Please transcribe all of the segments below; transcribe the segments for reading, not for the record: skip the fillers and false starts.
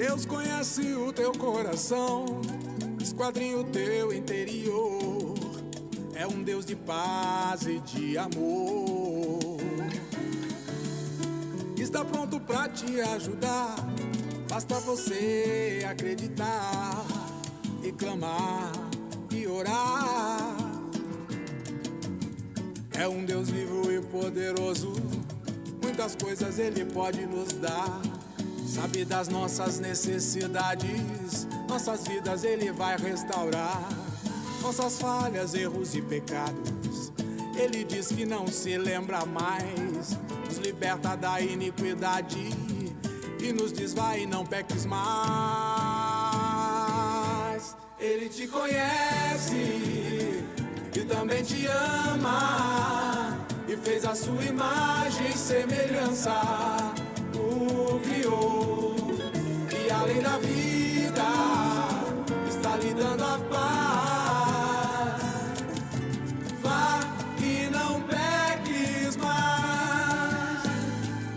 Deus conhece o teu coração, esquadrinha o teu interior. É um Deus de paz e de amor. Está pronto pra te ajudar. Basta você acreditar e clamar e orar. É um Deus vivo e poderoso. Muitas coisas Ele pode nos dar. Sabe das nossas necessidades, nossas vidas Ele vai restaurar. Nossas falhas, erros e pecados Ele diz que não se lembra mais. Nos liberta da iniquidade e nos diz vai e não peques mais. Ele te conhece e também te ama, e fez a sua imagem e semelhança, o criou, e além da vida está lhe dando a paz. Vá e não peques mais.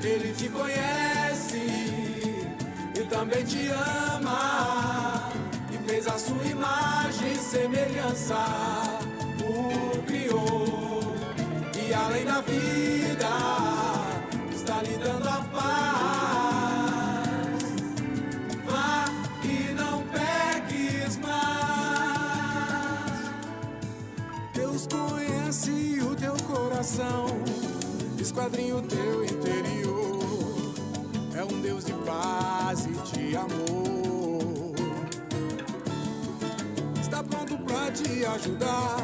Ele te conhece e também te ama, e fez a sua imagem e semelhança, o criou, e além da vida está lhe dando a paz. Vá e não peques mais. Deus conhece o teu coração, esquadrinha o teu interior. É um Deus de paz e de amor. Está pronto pra te ajudar.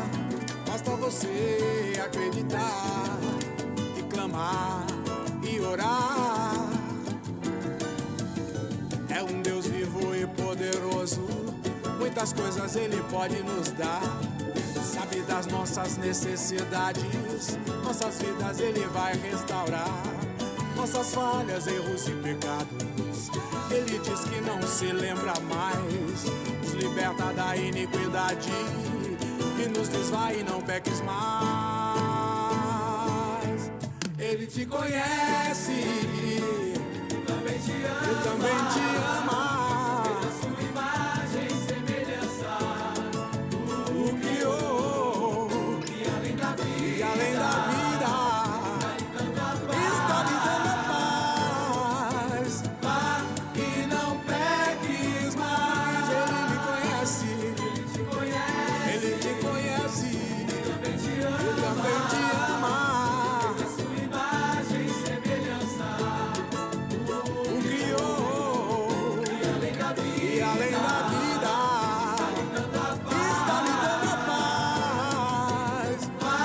Basta você acreditar e clamar e orar. É um Deus vivo e poderoso. Muitas coisas Ele pode nos dar. Sabe das nossas necessidades, nossas vidas Ele vai restaurar. Nossas falhas, erros e pecados Ele diz que não se lembra mais. Nos liberta da iniquidade e nos diz vai e não peques mais. Ele te conhece e também te ama, fez a sua imagem e semelhança, o criou, e além da vida está lhe dando a paz. Vá e não peques mais. Ele me conhece, Ele te conhece, Ele também te ama, fez a sua imagem e semelhança, o criou, e além da vida está lhe dando a paz. Vá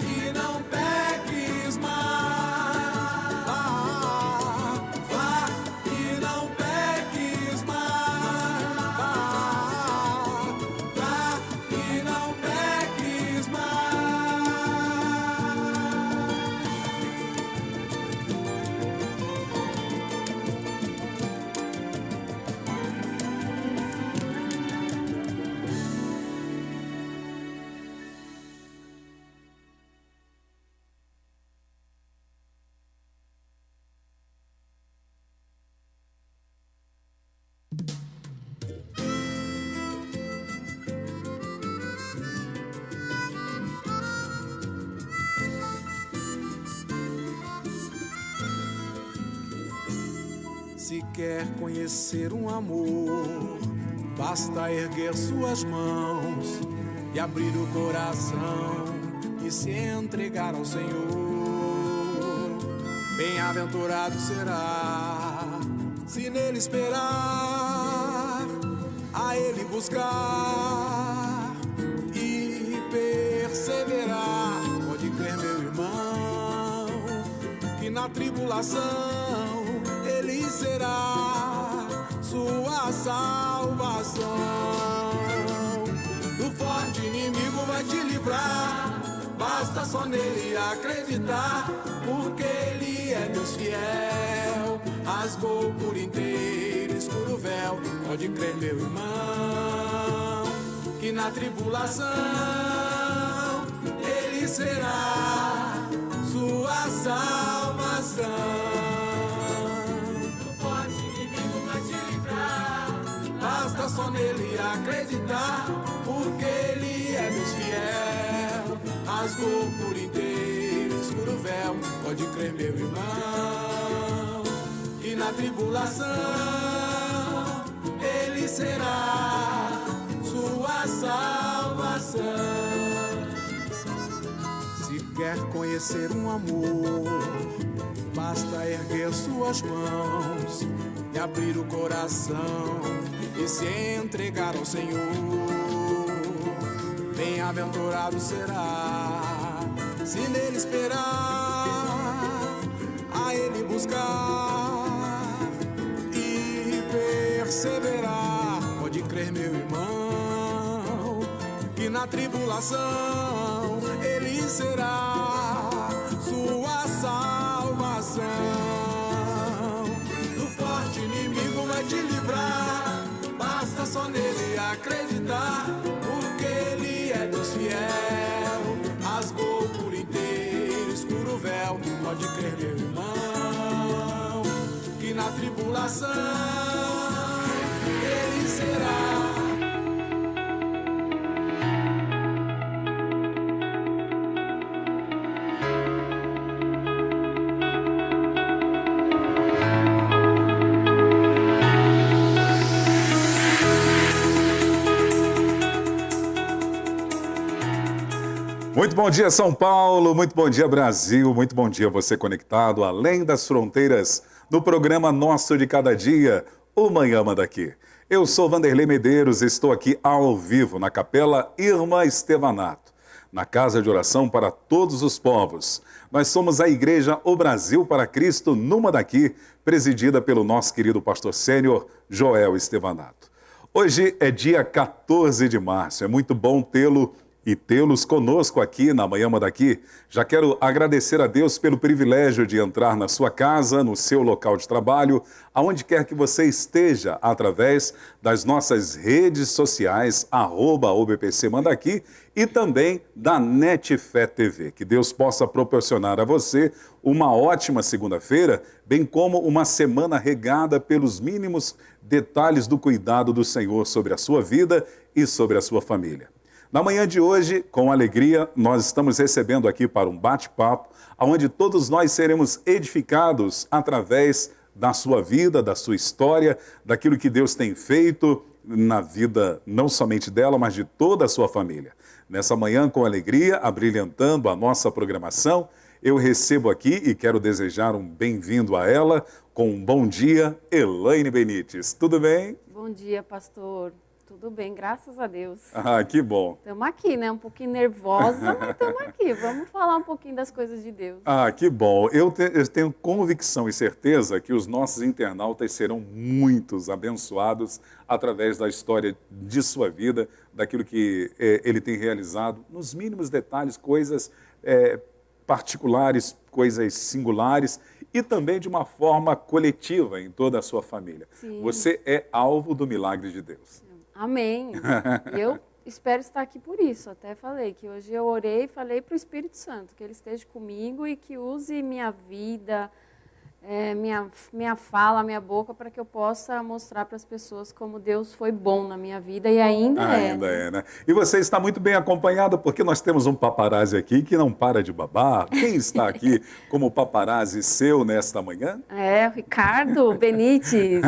e não peques mais. Vá e não peques mais. Vá e não peques mais. Se quer conhecer um amor, basta erguer suas mãos e abrir o coração e se entregar ao Senhor. Bem-aventurado será se nele esperar, a Ele buscar e perseverar. Pode crer, meu irmão, que na tribulação Ele será sua salvação. Do forte inimigo vai te livrar, basta só nele acreditar, porque Ele é Deus fiel, rasgou por inteiro escuro o véu. Pode crer, meu irmão, que na tribulação Ele será sua salvação. Do forte inimigo vai te livrar, acreditar, porque Ele é Deus fiel. Rasgou por inteiro, escuro o véu. Pode crer, meu irmão, que na tribulação Ele será sua salvação. Se quer conhecer um amor, basta erguer suas mãos e abrir o coração e se entregar ao Senhor. Bem-aventurado será se nele esperar, a Ele buscar e perseverar. Pode crer, meu irmão, que na tribulação Ele será sua salvação. Do forte inimigo vai te livrar, basta só nele acreditar, porque Ele é Deus fiel. Rasgou por inteiro, escuro o véu. Pode crer, meu irmão, que na tribulação Ele será. Muito bom dia, São Paulo, muito bom dia, Brasil, muito bom dia você conectado além das fronteiras no programa Nosso de Cada Dia, o Manhã Manda Aqui. Eu sou Vanderlei Medeiros e estou aqui ao vivo na Capela Irmã Estevanato, na Casa de Oração para Todos os Povos. Nós somos a Igreja O Brasil para Cristo Numa Daqui, presidida pelo nosso querido pastor sênior Joel Estevanato. Hoje é dia 14 de março, é muito bom tê-los conosco aqui na Manhã Manda Aqui. Já quero agradecer a Deus pelo privilégio de entrar na sua casa, no seu local de trabalho, aonde quer que você esteja, através das nossas redes sociais, @OBPC Manda Aqui, e também da Netfé TV. Que Deus possa proporcionar a você uma ótima segunda-feira, bem como uma semana regada pelos mínimos detalhes do cuidado do Senhor sobre a sua vida e sobre a sua família. Na manhã de hoje, com alegria, nós estamos recebendo aqui para um bate-papo, onde todos nós seremos edificados através da sua vida, da sua história, daquilo que Deus tem feito na vida não somente dela, mas de toda a sua família. Nessa manhã, com alegria, abrilhantando a nossa programação, eu recebo aqui e quero desejar um bem-vindo a ela, com um bom dia, Elaine Benites. Tudo bem? Bom dia, pastor. Tudo bem, graças a Deus. Ah, que bom. Estamos aqui, né? Um pouquinho nervosa, mas estamos aqui. Vamos falar um pouquinho das coisas de Deus. Ah, que bom. Eu tenho convicção e certeza que os nossos internautas serão muitos abençoados através da história de sua vida, daquilo que ele tem realizado, nos mínimos detalhes, coisas particulares, coisas singulares e também de uma forma coletiva em toda a sua família. Sim. Você é alvo do milagre de Deus. Amém. Eu espero estar aqui por isso. Até falei que hoje eu orei e falei para o Espírito Santo que Ele esteja comigo e que use minha vida, minha fala, minha boca, para que eu possa mostrar para as pessoas como Deus foi bom na minha vida e ainda é. Ainda é, né? E você está muito bem acompanhada, porque nós temos um paparazzi aqui que não para de babar. Quem está aqui como paparazzi seu nesta manhã? É, o Ricardo Benites,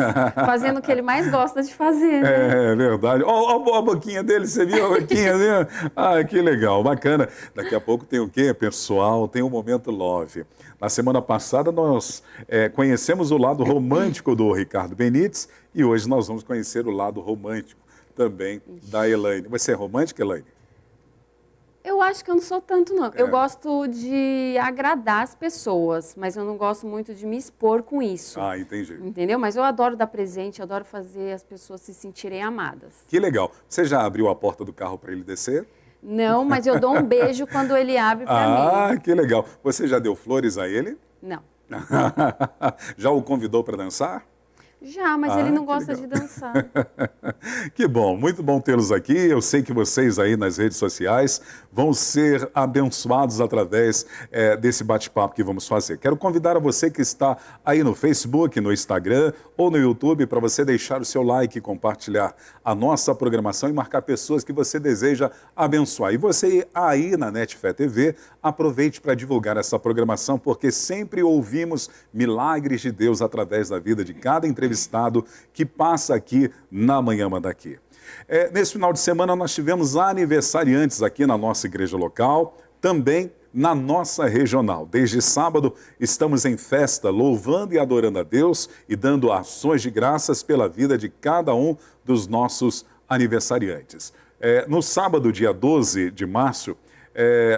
fazendo o que ele mais gosta de fazer, né? É verdade. Ó, a boquinha dele, você viu a boquinha dele? Ah, que legal, bacana. Daqui a pouco tem o quê, pessoal? Tem o Momento Love. Na semana passada nós conhecemos o lado romântico do Ricardo Benites e hoje nós vamos conhecer o lado romântico também da Elaine. Você é romântica, Elaine? Eu acho que eu não sou tanto, não. Eu gosto de agradar as pessoas, mas eu não gosto muito de me expor com isso. Ah, entendi. Entendeu? Mas eu adoro dar presente, eu adoro fazer as pessoas se sentirem amadas. Que legal. Você já abriu a porta do carro para ele descer? Não, mas eu dou um beijo quando ele abre para mim. Ah, que legal. Você já deu flores a ele? Não. Já o convidou para dançar? Já, mas ele não gosta de dançar. Que bom, muito bom tê-los aqui. Eu sei que vocês aí nas redes sociais vão ser abençoados através desse bate-papo que vamos fazer. Quero convidar a você que está aí no Facebook, no Instagram ou no YouTube para você deixar o seu like, compartilhar a nossa programação e marcar pessoas que você deseja abençoar. E você aí na Netfé TV, aproveite para divulgar essa programação, porque sempre ouvimos milagres de Deus através da vida de cada entrevistado que passa aqui na Manhã Manda Aqui. Nesse final de semana nós tivemos aniversariantes aqui na nossa igreja local, também na nossa regional. Desde sábado estamos em festa, louvando e adorando a Deus e dando ações de graças pela vida de cada um dos nossos aniversariantes. No sábado, dia 12 de março,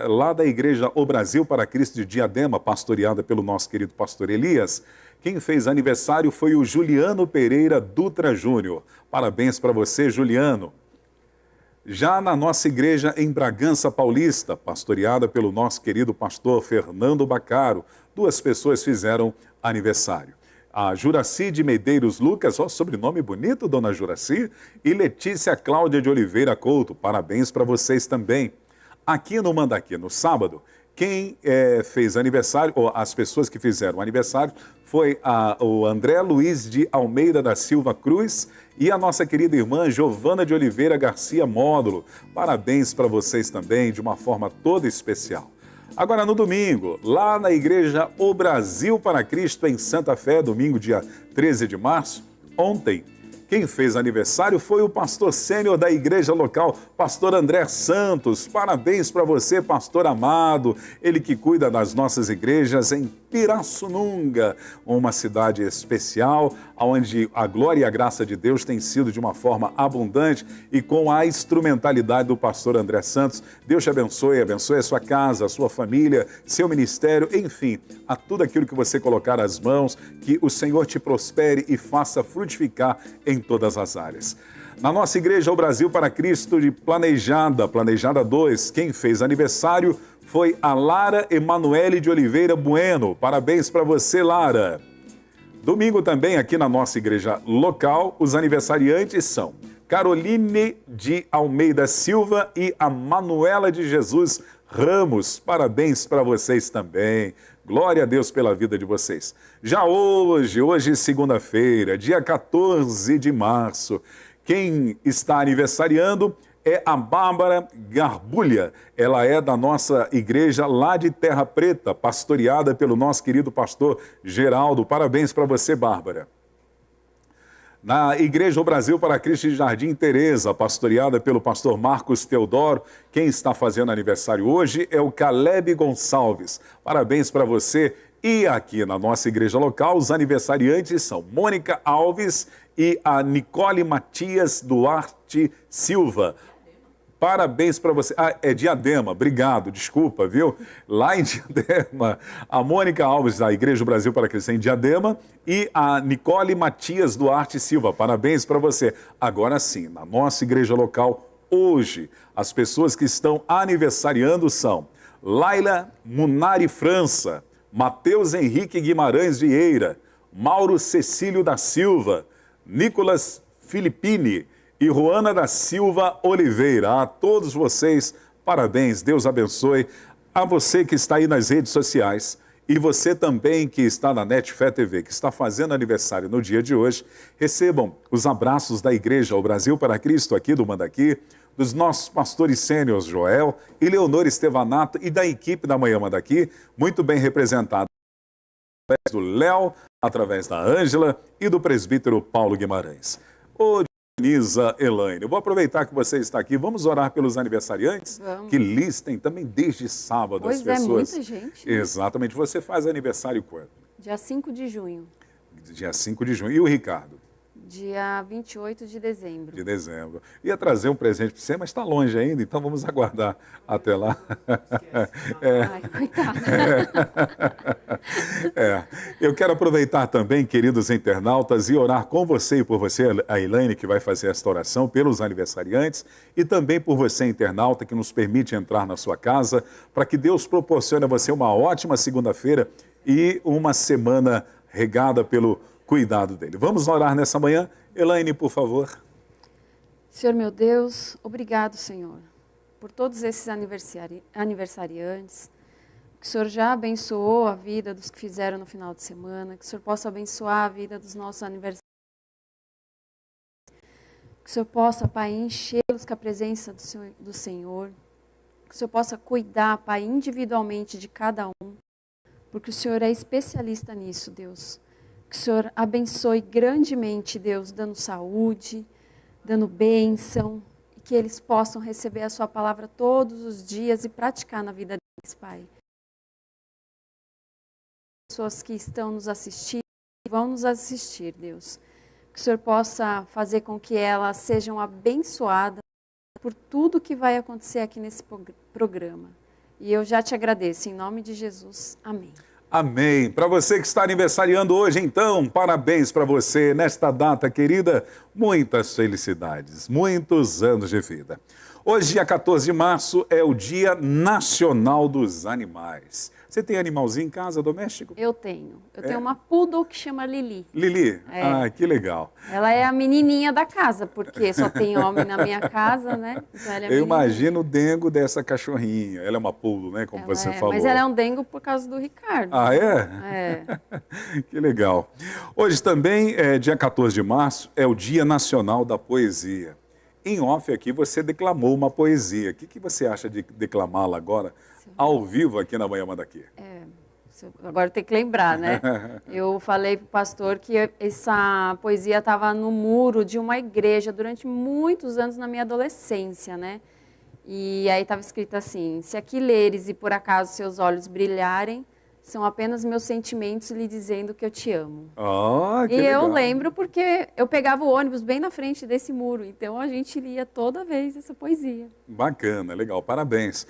lá da igreja O Brasil para Cristo de Diadema, pastoreada pelo nosso querido pastor Elias, quem fez aniversário foi o Juliano Pereira Dutra Júnior. Parabéns para você, Juliano. Já na nossa igreja em Bragança Paulista, pastoreada pelo nosso querido pastor Fernando Bacaro, 2 pessoas fizeram aniversário. A Juraci de Medeiros Lucas, sobrenome bonito, dona Juraci, e Letícia Cláudia de Oliveira Couto. Parabéns para vocês também. Aqui no Manda Aqui, no sábado, quem fez aniversário, ou as pessoas que fizeram aniversário, foi o André Luiz de Almeida da Silva Cruz e a nossa querida irmã Giovana de Oliveira Garcia Módulo. Parabéns para vocês também, de uma forma toda especial. Agora, no domingo, lá na igreja O Brasil para Cristo, em Santa Fé, domingo, dia 13 de março, ontem, quem fez aniversário foi o pastor sênior da igreja local, pastor André Santos. Parabéns para você, pastor amado, ele que cuida das nossas igrejas em Pirassununga, uma cidade especial, onde a glória e a graça de Deus tem sido de uma forma abundante e com a instrumentalidade do pastor André Santos. Deus te abençoe, abençoe a sua casa, a sua família, seu ministério, enfim, a tudo aquilo que você colocar as mãos, que o Senhor te prospere e faça frutificar em todas as áreas. Na nossa igreja, o Brasil para Cristo de Planejada 2, quem fez aniversário foi a Lara Emanuele de Oliveira Bueno. Parabéns para você, Lara. Domingo também, aqui na nossa igreja local, os aniversariantes são Caroline de Almeida Silva e a Manuela de Jesus Ramos. Parabéns para vocês também. Glória a Deus pela vida de vocês. Já hoje, segunda-feira, dia 14 de março, quem está aniversariando é a Bárbara Garbulha. Ela é da nossa igreja lá de Terra Preta, pastoreada pelo nosso querido pastor Geraldo. Parabéns para você, Bárbara. Na Igreja O Brasil para Cristo de Jardim Teresa, pastoreada pelo pastor Marcos Teodoro, quem está fazendo aniversário hoje é o Caleb Gonçalves. Parabéns para você. E aqui na nossa igreja local, os aniversariantes são Mônica Alves e a Nicole Matias Duarte Silva. Parabéns para você. É Diadema, obrigado, desculpa, viu? Lá em Diadema, a Mônica Alves, da Igreja do Brasil para Crescer em Diadema, e a Nicole Matias Duarte Silva. Parabéns para você. Agora sim, na nossa igreja local, hoje, as pessoas que estão aniversariando são Laila Munari França, Matheus Henrique Guimarães Vieira, Mauro Cecílio da Silva, Nicolas Filippini e Juana da Silva Oliveira. A todos vocês, parabéns, Deus abençoe. A você que está aí nas redes sociais e você também que está na Netfé TV, que está fazendo aniversário no dia de hoje, recebam os abraços da Igreja O Brasil para Cristo aqui do Manda Aqui, dos nossos pastores sêniores Joel e Leonor Estevanato e da equipe da Manhã Manda Aqui, muito bem representada através do Léo, através da Ângela e do presbítero Paulo Guimarães. Nisa Elaine, eu vou aproveitar que você está aqui, vamos orar pelos aniversariantes, Vamos. que listem também desde sábado as pessoas. Muita gente. Né? Exatamente, você faz aniversário quando? Dia 5 de junho. Dia 5 de junho. E o Ricardo? Dia 28 de dezembro. De dezembro. Ia trazer um presente para você, mas está longe ainda, então vamos aguardar até lá. Ai, coitado. Eu quero aproveitar também, queridos internautas, e orar com você e por você, a Elaine, que vai fazer esta oração, pelos aniversariantes, e também por você, internauta, que nos permite entrar na sua casa, para que Deus proporcione a você uma ótima segunda-feira e uma semana regada pelo cuidado dele. Vamos orar nessa manhã? Elaine, por favor. Senhor meu Deus, obrigado, Senhor, por todos esses aniversariantes, que o Senhor já abençoou a vida dos que fizeram no final de semana, que o Senhor possa abençoar a vida dos nossos aniversariantes, que o Senhor possa, Pai, enchê-los com a presença do Senhor, que o Senhor possa cuidar, Pai, individualmente de cada um, porque o Senhor é especialista nisso, Deus. Que o Senhor abençoe grandemente, Deus, dando saúde, dando bênção, e que eles possam receber a sua palavra todos os dias e praticar na vida deles, Pai. Pessoas que estão nos assistindo, vão nos assistir, Deus. Que o Senhor possa fazer com que elas sejam abençoadas por tudo que vai acontecer aqui nesse programa. E eu já te agradeço, em nome de Jesus. Amém. Amém. Para você que está aniversariando hoje, então, parabéns para você nesta data querida. Muitas felicidades, muitos anos de vida. Hoje, dia 14 de março, é o Dia Nacional dos Animais. Você tem animalzinho em casa, doméstico? Eu tenho. Eu tenho uma poodle que chama Lili. Lili? É. Ah, que legal. Ela é a menininha da casa, porque só tem homem na minha casa, né? Então ela é Eu imagino o dengo dessa cachorrinha. Ela é uma poodle, né? Como você falou. Mas ela é um dengo por causa do Ricardo. Ah, é? É. Que legal. Hoje também, dia 14 de março, é o Dia Nacional da Poesia. Em off aqui, você declamou uma poesia. O que você acha de declamá-la agora, ao vivo, aqui na Manhã Manda Aqui? Agora tem que lembrar, né? Eu falei para o pastor que essa poesia estava no muro de uma igreja durante muitos anos na minha adolescência, né? E aí estava escrito assim: se aqui leres e por acaso seus olhos brilharem, são apenas meus sentimentos lhe dizendo que eu te amo. Oh, que e legal. eu lembro porque eu pegava o ônibus bem na frente desse muro, então a gente lia toda vez essa poesia. Bacana, legal, parabéns.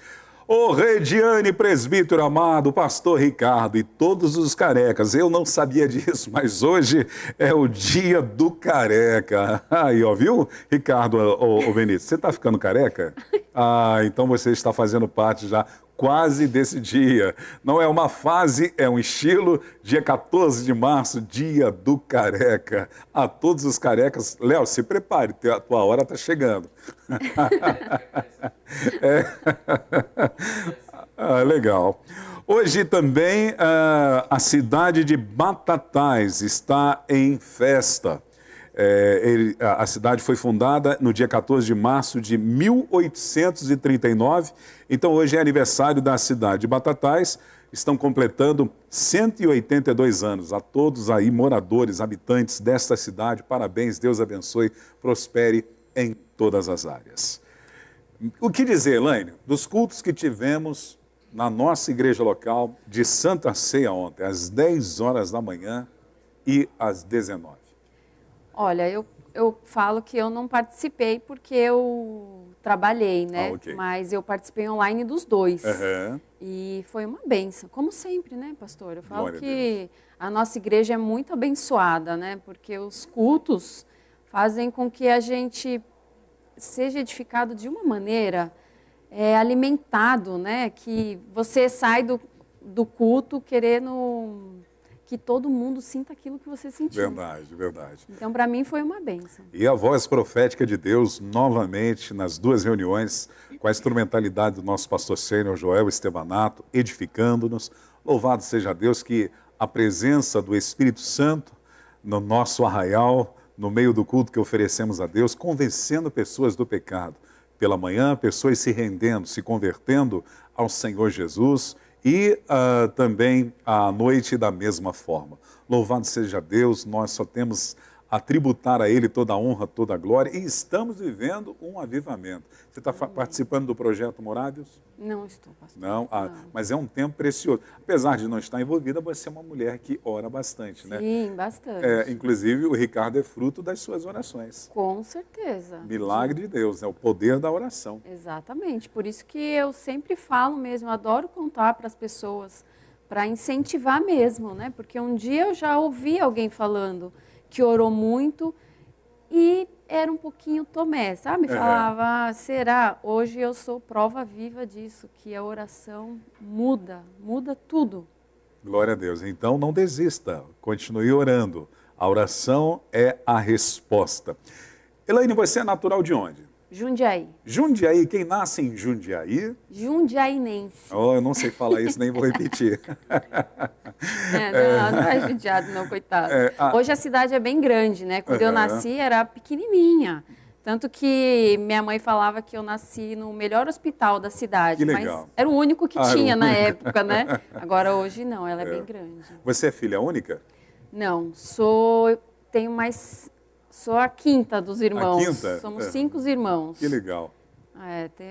Ô, Rediane, presbítero amado, pastor Ricardo e todos os carecas, eu não sabia disso, mas hoje é o dia do careca. Aí, ó, viu, Ricardo, ô Benito, você tá ficando careca? Ah, então você está fazendo parte já quase desse dia. Não é uma fase, é um estilo. Dia 14 de março, dia do careca. A todos os carecas, Léo, se prepare, a tua hora está chegando. Legal. Hoje também a cidade de Batatais está em festa. A cidade foi fundada no dia 14 de março de 1839. Então, hoje é aniversário da cidade de Batatais. Estão completando 182 anos. A todos aí, moradores, habitantes desta cidade, parabéns, Deus abençoe, prospere em todas as áreas. O que dizer, Elaine, dos cultos que tivemos na nossa igreja local de Santa Ceia ontem, às 10 horas da manhã e às 19? Olha, eu falo que eu não participei porque eu trabalhei, né? Okay. Mas eu participei online dos dois. Uhum. E foi uma bênção, como sempre, né, pastor? Eu falo Glória que a nossa igreja é muito abençoada, né? Porque os cultos fazem com que a gente seja edificado de uma maneira alimentado, né? Que você sai do culto querendo que todo mundo sinta aquilo que você sentiu. Verdade, verdade. Então, para mim, foi uma bênção. E a voz profética de Deus, novamente, nas duas reuniões, com a instrumentalidade do nosso pastor sênior Joel Estevanato, edificando-nos. Louvado seja Deus que a presença do Espírito Santo no nosso arraial, no meio do culto que oferecemos a Deus, convencendo pessoas do pecado. Pela manhã, pessoas se rendendo, se convertendo ao Senhor Jesus, e também à noite da mesma forma. Louvado seja Deus, nós só temos a tributar a Ele toda a honra, toda a glória, e estamos vivendo um avivamento. Você está participando do projeto Morávios? Não estou, pastor. Não? Mas é um tempo precioso. Apesar de não estar envolvida, você é uma mulher que ora bastante, né? Sim, bastante. Inclusive, o Ricardo é fruto das suas orações. Com certeza. Milagre de Deus, o poder da oração. Exatamente. Por isso que eu sempre falo mesmo, adoro contar para as pessoas, para incentivar mesmo, né? Porque um dia eu já ouvi alguém falando que orou muito e era um pouquinho Tomé, sabe? Falava, será? Hoje eu sou prova viva disso, que a oração muda tudo. Glória a Deus. Então não desista, continue orando. A oração é a resposta. Elaine, você é natural de onde? Jundiaí. Jundiaí. Quem nasce em Jundiaí? Jundiainense. Oh, eu não sei falar isso, nem vou repetir. Não é judiado não, coitado. Hoje a cidade é bem grande, né? Quando eu nasci era pequenininha. Tanto que minha mãe falava que eu nasci no melhor hospital da cidade. Que legal. Mas era o único que tinha na único. época, né? Agora hoje não, ela é bem grande. Você é filha única? Não, sou a quinta dos irmãos. A quinta? Somos 5 irmãos. Que legal.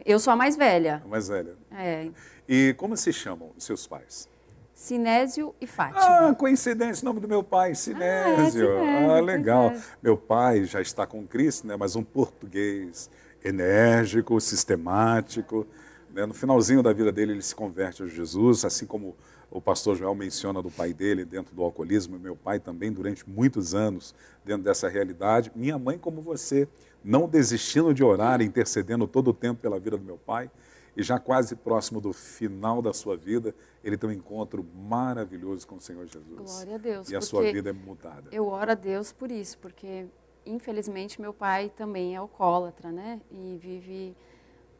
Eu sou a mais velha. A mais velha. É. E como se chamam os seus pais? Sinésio e Fátima. Ah, coincidência, o nome do meu pai, Sinésio. Sinésio, Legal. pois é. Meu pai já está com Cristo, né? Mas um português enérgico, sistemático. Né? No finalzinho da vida dele, ele se converte a Jesus, assim como o pastor Joel menciona do pai dele dentro do alcoolismo, e meu pai também durante muitos anos dentro dessa realidade. Minha mãe, como você, não desistindo de orar, intercedendo todo o tempo pela vida do meu pai, e já quase próximo do final da sua vida, ele tem um encontro maravilhoso com o Senhor Jesus. Glória a Deus. E a sua vida é mudada. Eu oro a Deus por isso, porque infelizmente meu pai também é alcoólatra, né? E vive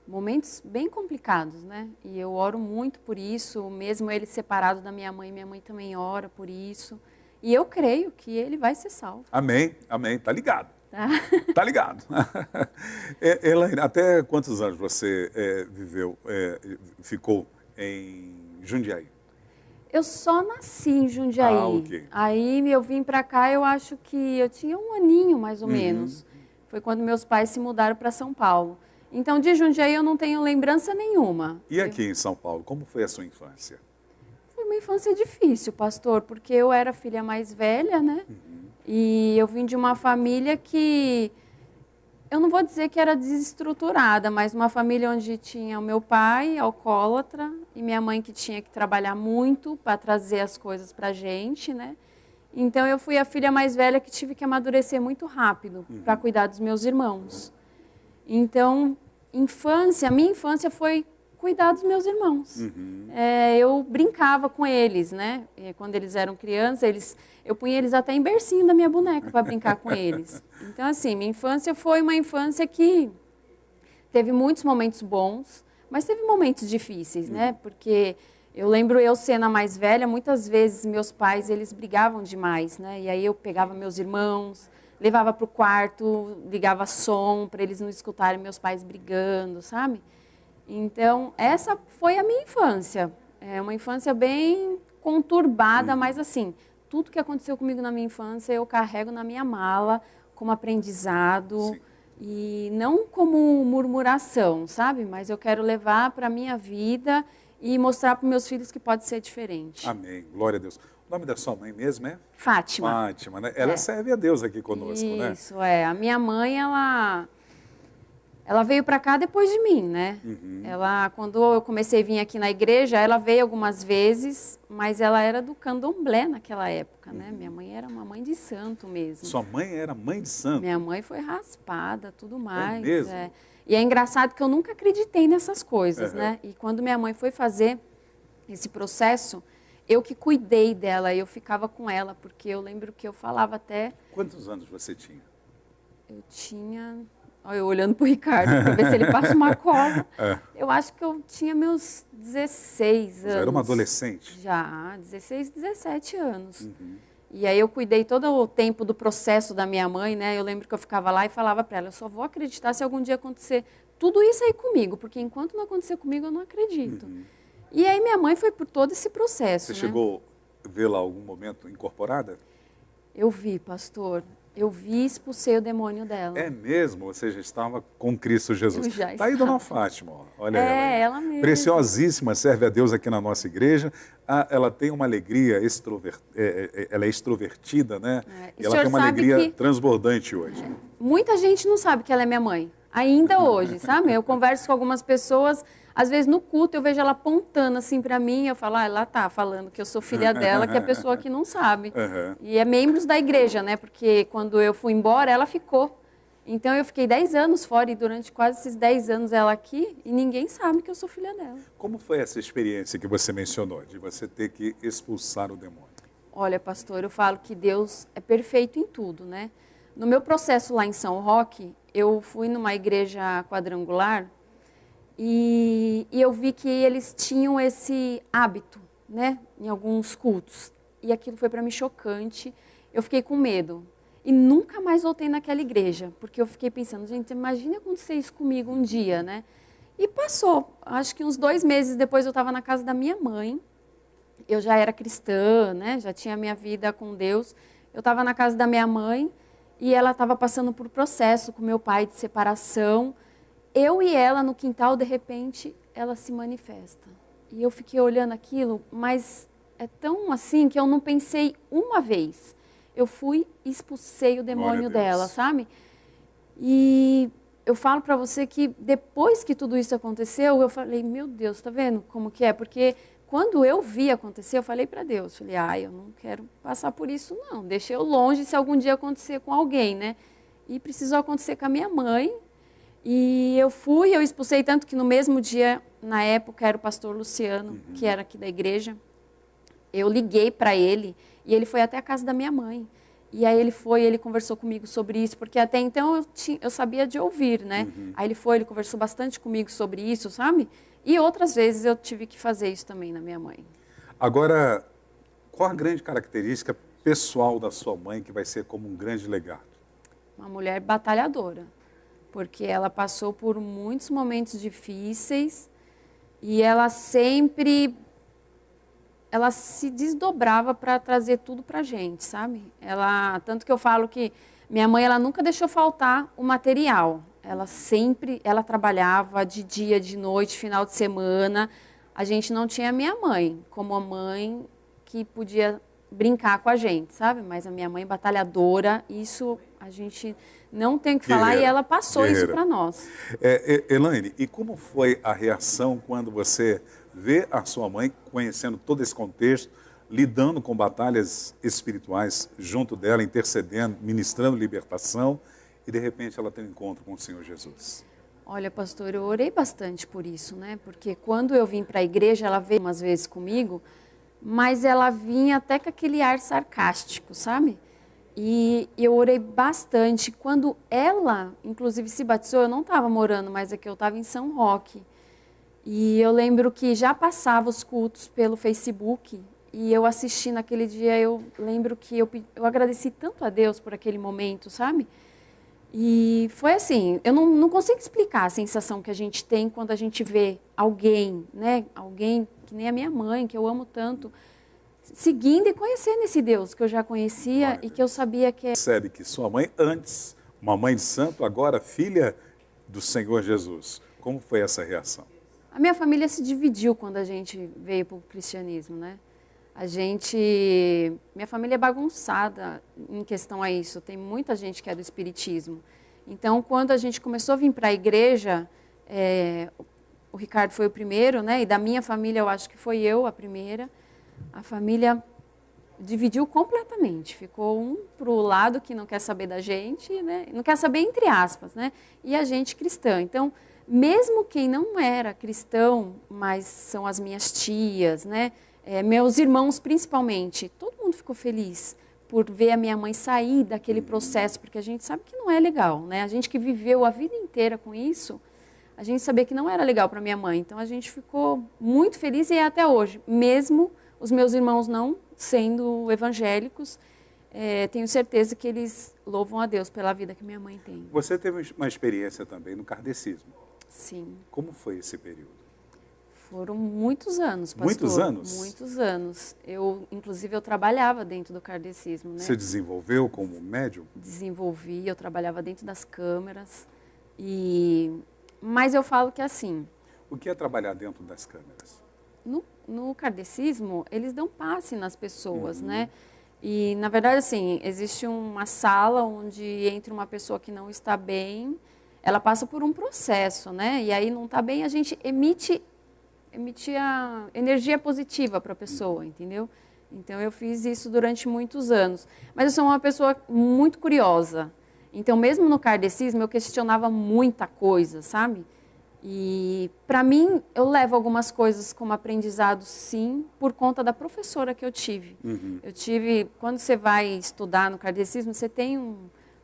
momentos bem complicados, né? E eu oro muito por isso, mesmo ele separado da minha mãe também ora por isso. E eu creio que ele vai ser salvo. Amém, amém. Tá ligado. Tá ligado. Elaine, até quantos anos você ficou em Jundiaí? Eu só nasci em Jundiaí. Ok. Aí eu vim para cá, eu acho que eu tinha 1 aninho mais ou menos. Foi quando meus pais se mudaram para São Paulo. Então, de Jundiaí eu não tenho lembrança nenhuma. E aqui em São Paulo, como foi a sua infância? Foi uma infância difícil, pastor, porque eu era a filha mais velha, né? E eu vim de uma família que, eu não vou dizer que era desestruturada, mas uma família onde tinha o meu pai, alcoólatra, e minha mãe que tinha que trabalhar muito para trazer as coisas para a gente, né? Então eu fui a filha mais velha que tive que amadurecer muito rápido para cuidar dos meus irmãos. Então, minha infância foi cuidar dos meus irmãos. Eu brincava com eles, né? E quando eles eram crianças, eu punha eles até em bercinho da minha boneca para brincar com eles. Então, assim, minha infância foi uma infância que teve muitos momentos bons, mas teve momentos difíceis, né? Porque eu lembro eu sendo a mais velha, muitas vezes meus pais, eles brigavam demais, né? E aí eu pegava meus irmãos, levava para o quarto, ligava som para eles não escutarem meus pais brigando, sabe? Então, essa foi a minha infância. É uma infância bem conturbada, mas assim, tudo que aconteceu comigo na minha infância eu carrego na minha mala como aprendizado. Sim. E não como murmuração, sabe? Mas eu quero levar para a minha vida e mostrar para meus filhos que pode ser diferente. Amém. Glória a Deus. O nome da sua mãe mesmo é? Fátima. Fátima, né? Ela serve a Deus aqui conosco, né? Isso, A minha mãe, ela veio para cá depois de mim, né? Quando eu comecei a vir aqui na igreja, ela veio algumas vezes, mas ela era do candomblé naquela época, né? Minha mãe era uma mãe de santo mesmo. Sua mãe era mãe de santo? Minha mãe foi raspada, tudo mais. mesmo? E é engraçado que eu nunca acreditei nessas coisas, né? E quando minha mãe foi fazer esse processo, eu que cuidei dela, eu ficava com ela, porque eu lembro que eu falava até... Quantos anos você tinha? Eu tinha... Olha, eu olhando para o Ricardo, para ver se ele passa uma cola. Eu acho que eu tinha meus 16 anos. Já era uma adolescente? Já, 16, 17 anos. E aí eu cuidei todo o tempo do processo da minha mãe, né? Eu lembro que eu ficava lá e falava para ela, eu só vou acreditar se algum dia acontecer tudo isso aí comigo, porque enquanto não acontecer comigo, eu não acredito. E aí minha mãe foi por todo esse processo, Você né? chegou a vê-la algum momento incorporada? Eu vi, pastor. Eu vi e expulsei o demônio dela. É mesmo? Você já estava com Cristo Jesus. Eu já Está aí estava. Dona Fátima, ó. Olha ela. Aí. Ela mesma. Preciosíssima, serve a Deus aqui na nossa igreja. Ela tem uma alegria ela é extrovertida, né? E E o ela senhor tem uma sabe alegria que- transbordante hoje. Muita gente não sabe que ela é minha mãe, ainda hoje, sabe? Eu converso com algumas pessoas, às vezes no culto eu vejo ela apontando assim para mim, eu falo, ela tá falando que eu sou filha dela, que é a pessoa que não sabe. E é membros da igreja, né? Porque quando eu fui embora, ela ficou. Então eu fiquei 10 anos fora e durante quase esses 10 anos ela aqui e ninguém sabe que eu sou filha dela. Como foi essa experiência que você mencionou, de você ter que expulsar o demônio? Olha, pastor, eu falo que Deus é perfeito em tudo, né? No meu processo lá em São Roque, eu fui numa igreja quadrangular e eu vi que eles tinham esse hábito, né, em alguns cultos. E aquilo foi para mim chocante. Eu fiquei com medo. E nunca mais voltei naquela igreja, porque eu fiquei pensando, gente, imagina acontecer isso comigo um dia, né? E passou. Acho que uns 2 meses depois eu estava na casa da minha mãe. Eu já era cristã, né? Já tinha minha vida com Deus. Eu estava na casa da minha mãe e ela estava passando por processo com meu pai de separação. Eu e ela no quintal, de repente, ela se manifesta. E eu fiquei olhando aquilo, mas é tão assim que eu não pensei uma vez. Eu fui e expulsei o demônio dela, sabe? E eu falo para você que depois que tudo isso aconteceu, eu falei, meu Deus, tá vendo como que é? Porque quando eu vi acontecer, eu falei para Deus, falei, eu não quero passar por isso não, deixa eu longe se algum dia acontecer com alguém, né? E precisou acontecer com a minha mãe, e eu expulsei tanto que no mesmo dia, na época, era o pastor Luciano, que era aqui da igreja, eu liguei para ele, e ele foi até a casa da minha mãe. E aí ele conversou comigo sobre isso, porque até então eu sabia de ouvir, né? Aí ele conversou bastante comigo sobre isso, sabe? E outras vezes eu tive que fazer isso também na minha mãe. Agora, qual a grande característica pessoal da sua mãe que vai ser como um grande legado? Uma mulher batalhadora, porque ela passou por muitos momentos difíceis e ela se desdobrava para trazer tudo para a gente, sabe? Tanto que eu falo que minha mãe, ela nunca deixou faltar o material. Ela trabalhava de dia, de noite, final de semana. A gente não tinha a minha mãe como a mãe que podia brincar com a gente, sabe? Mas a minha mãe batalhadora, isso a gente não tem o que falar e ela passou isso para nós. Elaine, e como foi a reação quando você vê a sua mãe conhecendo todo esse contexto, lidando com batalhas espirituais junto dela, intercedendo, ministrando libertação, e de repente ela tem um encontro com o Senhor Jesus? Olha, pastor, eu orei bastante por isso, né? Porque quando eu vim para a igreja, ela veio umas vezes comigo, mas ela vinha até com aquele ar sarcástico, sabe? E eu orei bastante. Quando ela, inclusive, se batizou, eu não estava morando mais aqui, eu estava em São Roque. E eu lembro que já passava os cultos pelo Facebook e eu assisti naquele dia, eu lembro que eu agradeci tanto a Deus por aquele momento, sabe? E foi assim, eu não consigo explicar a sensação que a gente tem quando a gente vê alguém, né? Alguém que nem a minha mãe, que eu amo tanto, seguindo e conhecendo esse Deus que eu já conhecia e que eu sabia que... Percebe que sua mãe antes, uma mãe de santo, agora filha do Senhor Jesus. Como foi essa reação? A minha família se dividiu quando a gente veio para o cristianismo, né? Minha família é bagunçada em questão a isso. Tem muita gente que é do espiritismo. Então, quando a gente começou a vir para a igreja, o Ricardo foi o primeiro, né? E da minha família, eu acho que foi eu a primeira. A família dividiu completamente. Ficou um para o lado que não quer saber da gente, né? Não quer saber entre aspas, né? E a gente cristã. Então, mesmo quem não era cristão, mas são as minhas tias, né? Meus irmãos principalmente, todo mundo ficou feliz por ver a minha mãe sair daquele processo, porque a gente sabe que não é legal, né? A gente que viveu a vida inteira com isso, a gente sabia que não era legal para minha mãe. Então a gente ficou muito feliz e é até hoje, mesmo os meus irmãos não sendo evangélicos, tenho certeza que eles louvam a Deus pela vida que minha mãe tem. Você teve uma experiência também no kardecismo. Sim. Como foi esse período? Foram muitos anos, pastor. Muitos anos? Muitos anos. Inclusive, eu trabalhava dentro do kardecismo, né? Você desenvolveu como médium? Desenvolvi, eu trabalhava dentro das câmeras. Mas eu falo que assim... O que é trabalhar dentro das câmeras? No kardecismo, eles dão passe nas pessoas, né? E, na verdade, assim, existe uma sala onde entra uma pessoa que não está bem, ela passa por um processo, né? E aí não está bem, a gente emite a energia positiva para a pessoa, entendeu? Então, eu fiz isso durante muitos anos. Mas eu sou uma pessoa muito curiosa. Então, mesmo no kardecismo, eu questionava muita coisa, sabe? E, para mim, eu levo algumas coisas como aprendizado, sim, por conta da professora que eu tive. Eu tive, quando você vai estudar no kardecismo, você tem um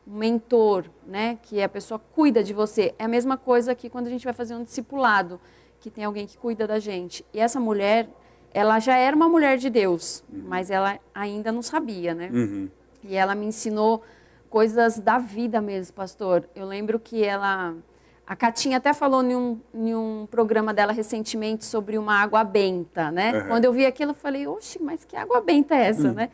mentor, né, que a pessoa cuida de você. É a mesma coisa que quando a gente vai fazer um discipulado, que tem alguém que cuida da gente. E essa mulher, ela já era uma mulher de Deus, mas ela ainda não sabia, né? E ela me ensinou coisas da vida mesmo, pastor. Eu lembro que a Catinha até falou em um programa dela recentemente sobre uma água benta, né? Quando eu vi aquilo, eu falei, oxe, mas que água benta é essa, né?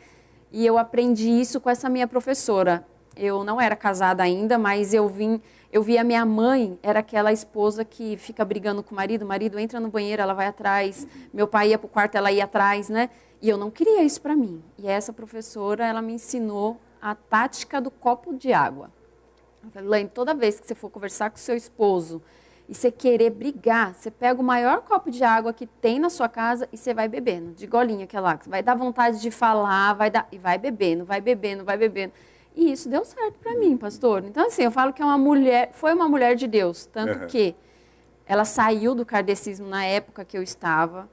E eu aprendi isso com essa minha professora. Eu não era casada ainda, mas eu vi a minha mãe, era aquela esposa que fica brigando com o marido entra no banheiro, ela vai atrás, meu pai ia para o quarto, ela ia atrás, né? E eu não queria isso para mim. E essa professora, ela me ensinou a tática do copo de água. Ela falou, Elaine, toda vez que você for conversar com seu esposo e você querer brigar, você pega o maior copo de água que tem na sua casa e você vai bebendo, de golinha que é lá. Vai dar vontade de falar, e vai bebendo, vai bebendo, vai bebendo. E isso deu certo para mim, pastor. Então, assim, eu falo que foi uma mulher de Deus, tanto que ela saiu do kardecismo na época que eu estava.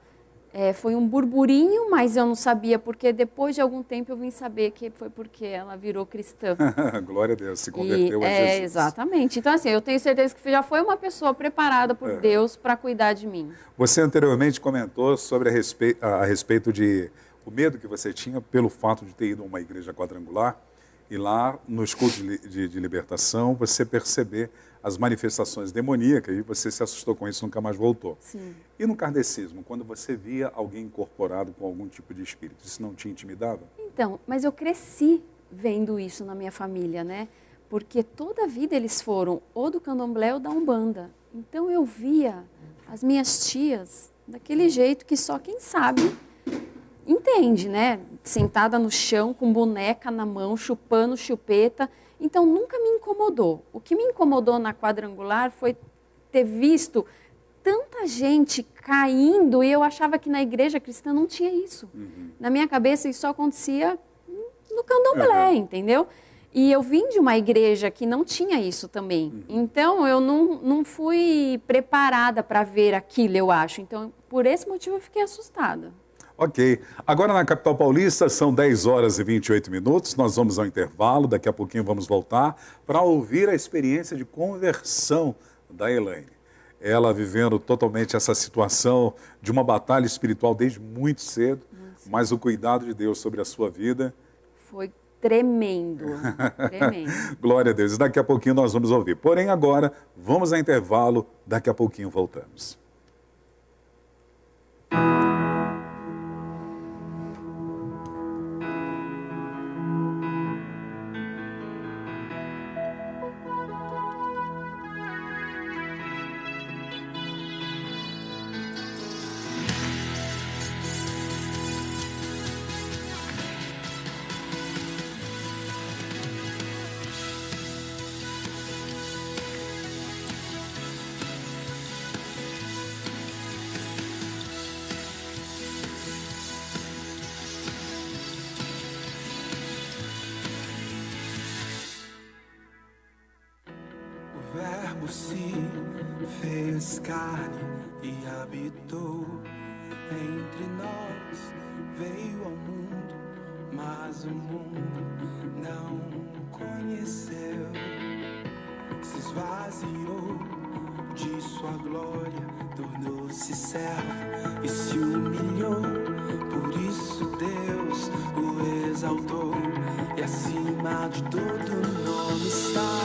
Foi um burburinho, mas eu não sabia, porque depois de algum tempo eu vim saber que foi porque ela virou cristã. Glória a Deus, se converteu a Jesus. Exatamente. Então, assim, eu tenho certeza que já foi uma pessoa preparada por Deus para cuidar de mim. Você anteriormente comentou sobre a respeito de o medo que você tinha pelo fato de ter ido a uma igreja quadrangular e lá nos cultos de libertação você perceber as manifestações demoníacas e você se assustou com isso e nunca mais voltou. Sim. E no kardecismo, quando você via alguém incorporado com algum tipo de espírito, isso não te intimidava? Então, mas eu cresci vendo isso na minha família, né? Porque toda a vida eles foram ou do candomblé ou da umbanda. Então eu via as minhas tias daquele jeito que só quem sabe entende, né? Sentada no chão, com boneca na mão, chupando chupeta. Então, nunca me incomodou. O que me incomodou na quadrangular foi ter visto tanta gente caindo e eu achava que na igreja cristã não tinha isso. Na minha cabeça, isso só acontecia no candomblé, entendeu? E eu vim de uma igreja que não tinha isso também. Então, eu não fui preparada para ver aquilo, eu acho. Então, por esse motivo, eu fiquei assustada. Ok. Agora na capital paulista são 10 horas e 28 minutos. Nós vamos ao intervalo. Daqui a pouquinho vamos voltar para ouvir a experiência de conversão da Elaine. Ela vivendo totalmente essa situação de uma batalha espiritual desde muito cedo, mas o cuidado de Deus sobre a sua vida. Foi tremendo, tremendo. Glória a Deus. Daqui a pouquinho nós vamos ouvir. Porém agora, vamos ao intervalo. Daqui a pouquinho voltamos. O Verbo se fez carne e habitou entre nós, veio ao mundo, mas o mundo não o conheceu. Se esvaziou de sua glória, tornou-se servo e se humilhou. Por isso Deus o exaltou e acima de todo nome está.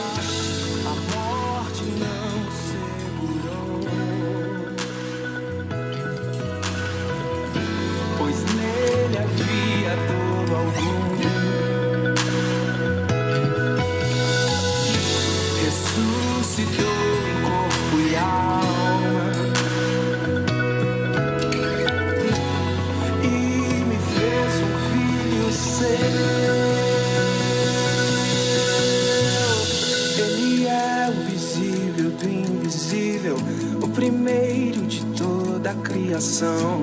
A morte não segurou, pois nele havia todo algum. Ressuscitou em corpo e alma e me fez um filho seu. O primeiro de toda a criação.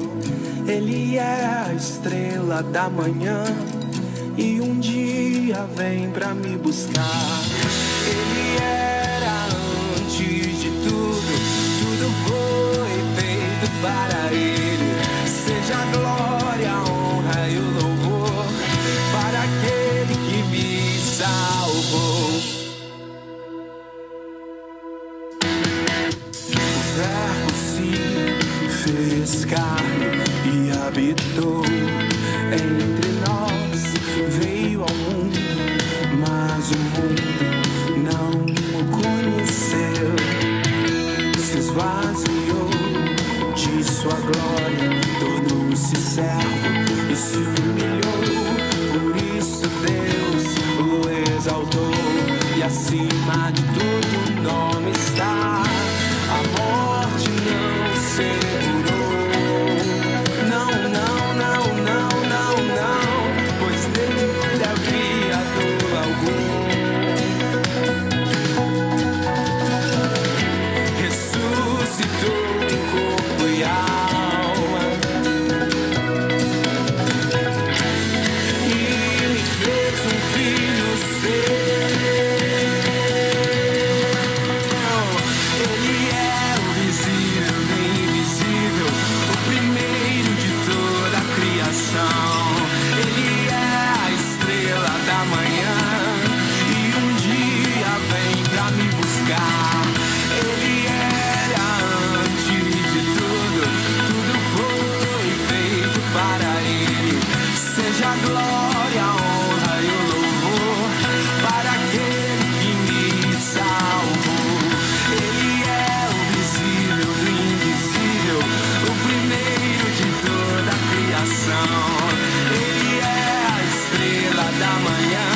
Ele é a estrela da manhã e um dia vem pra me buscar. Ele era antes de tudo, tudo salvou. O Verbo se fez carne e habitou entre nós, veio ao mundo, mas o mundo não o conheceu. Se esvaziou de sua glória, tornou-se servo e se humilhou. Por isso Deus o exaltou e acima de todo nome está. A morte não segurou. Não, não, não, não, não, não, pois nele havia dor algum. Ressuscitou em corpo e alma e me fez um filho seu. Ele é o visível do invisível, o primeiro de toda a criação. Ele é a estrela da manhã e um dia vem pra me buscar. Ele era antes de tudo, tudo foi feito para ele. Seja a glória, a honra e o louvor para aquele que me salvou. Ele é o visível do invisível, o primeiro de toda a criação. Ele é a estrela da manhã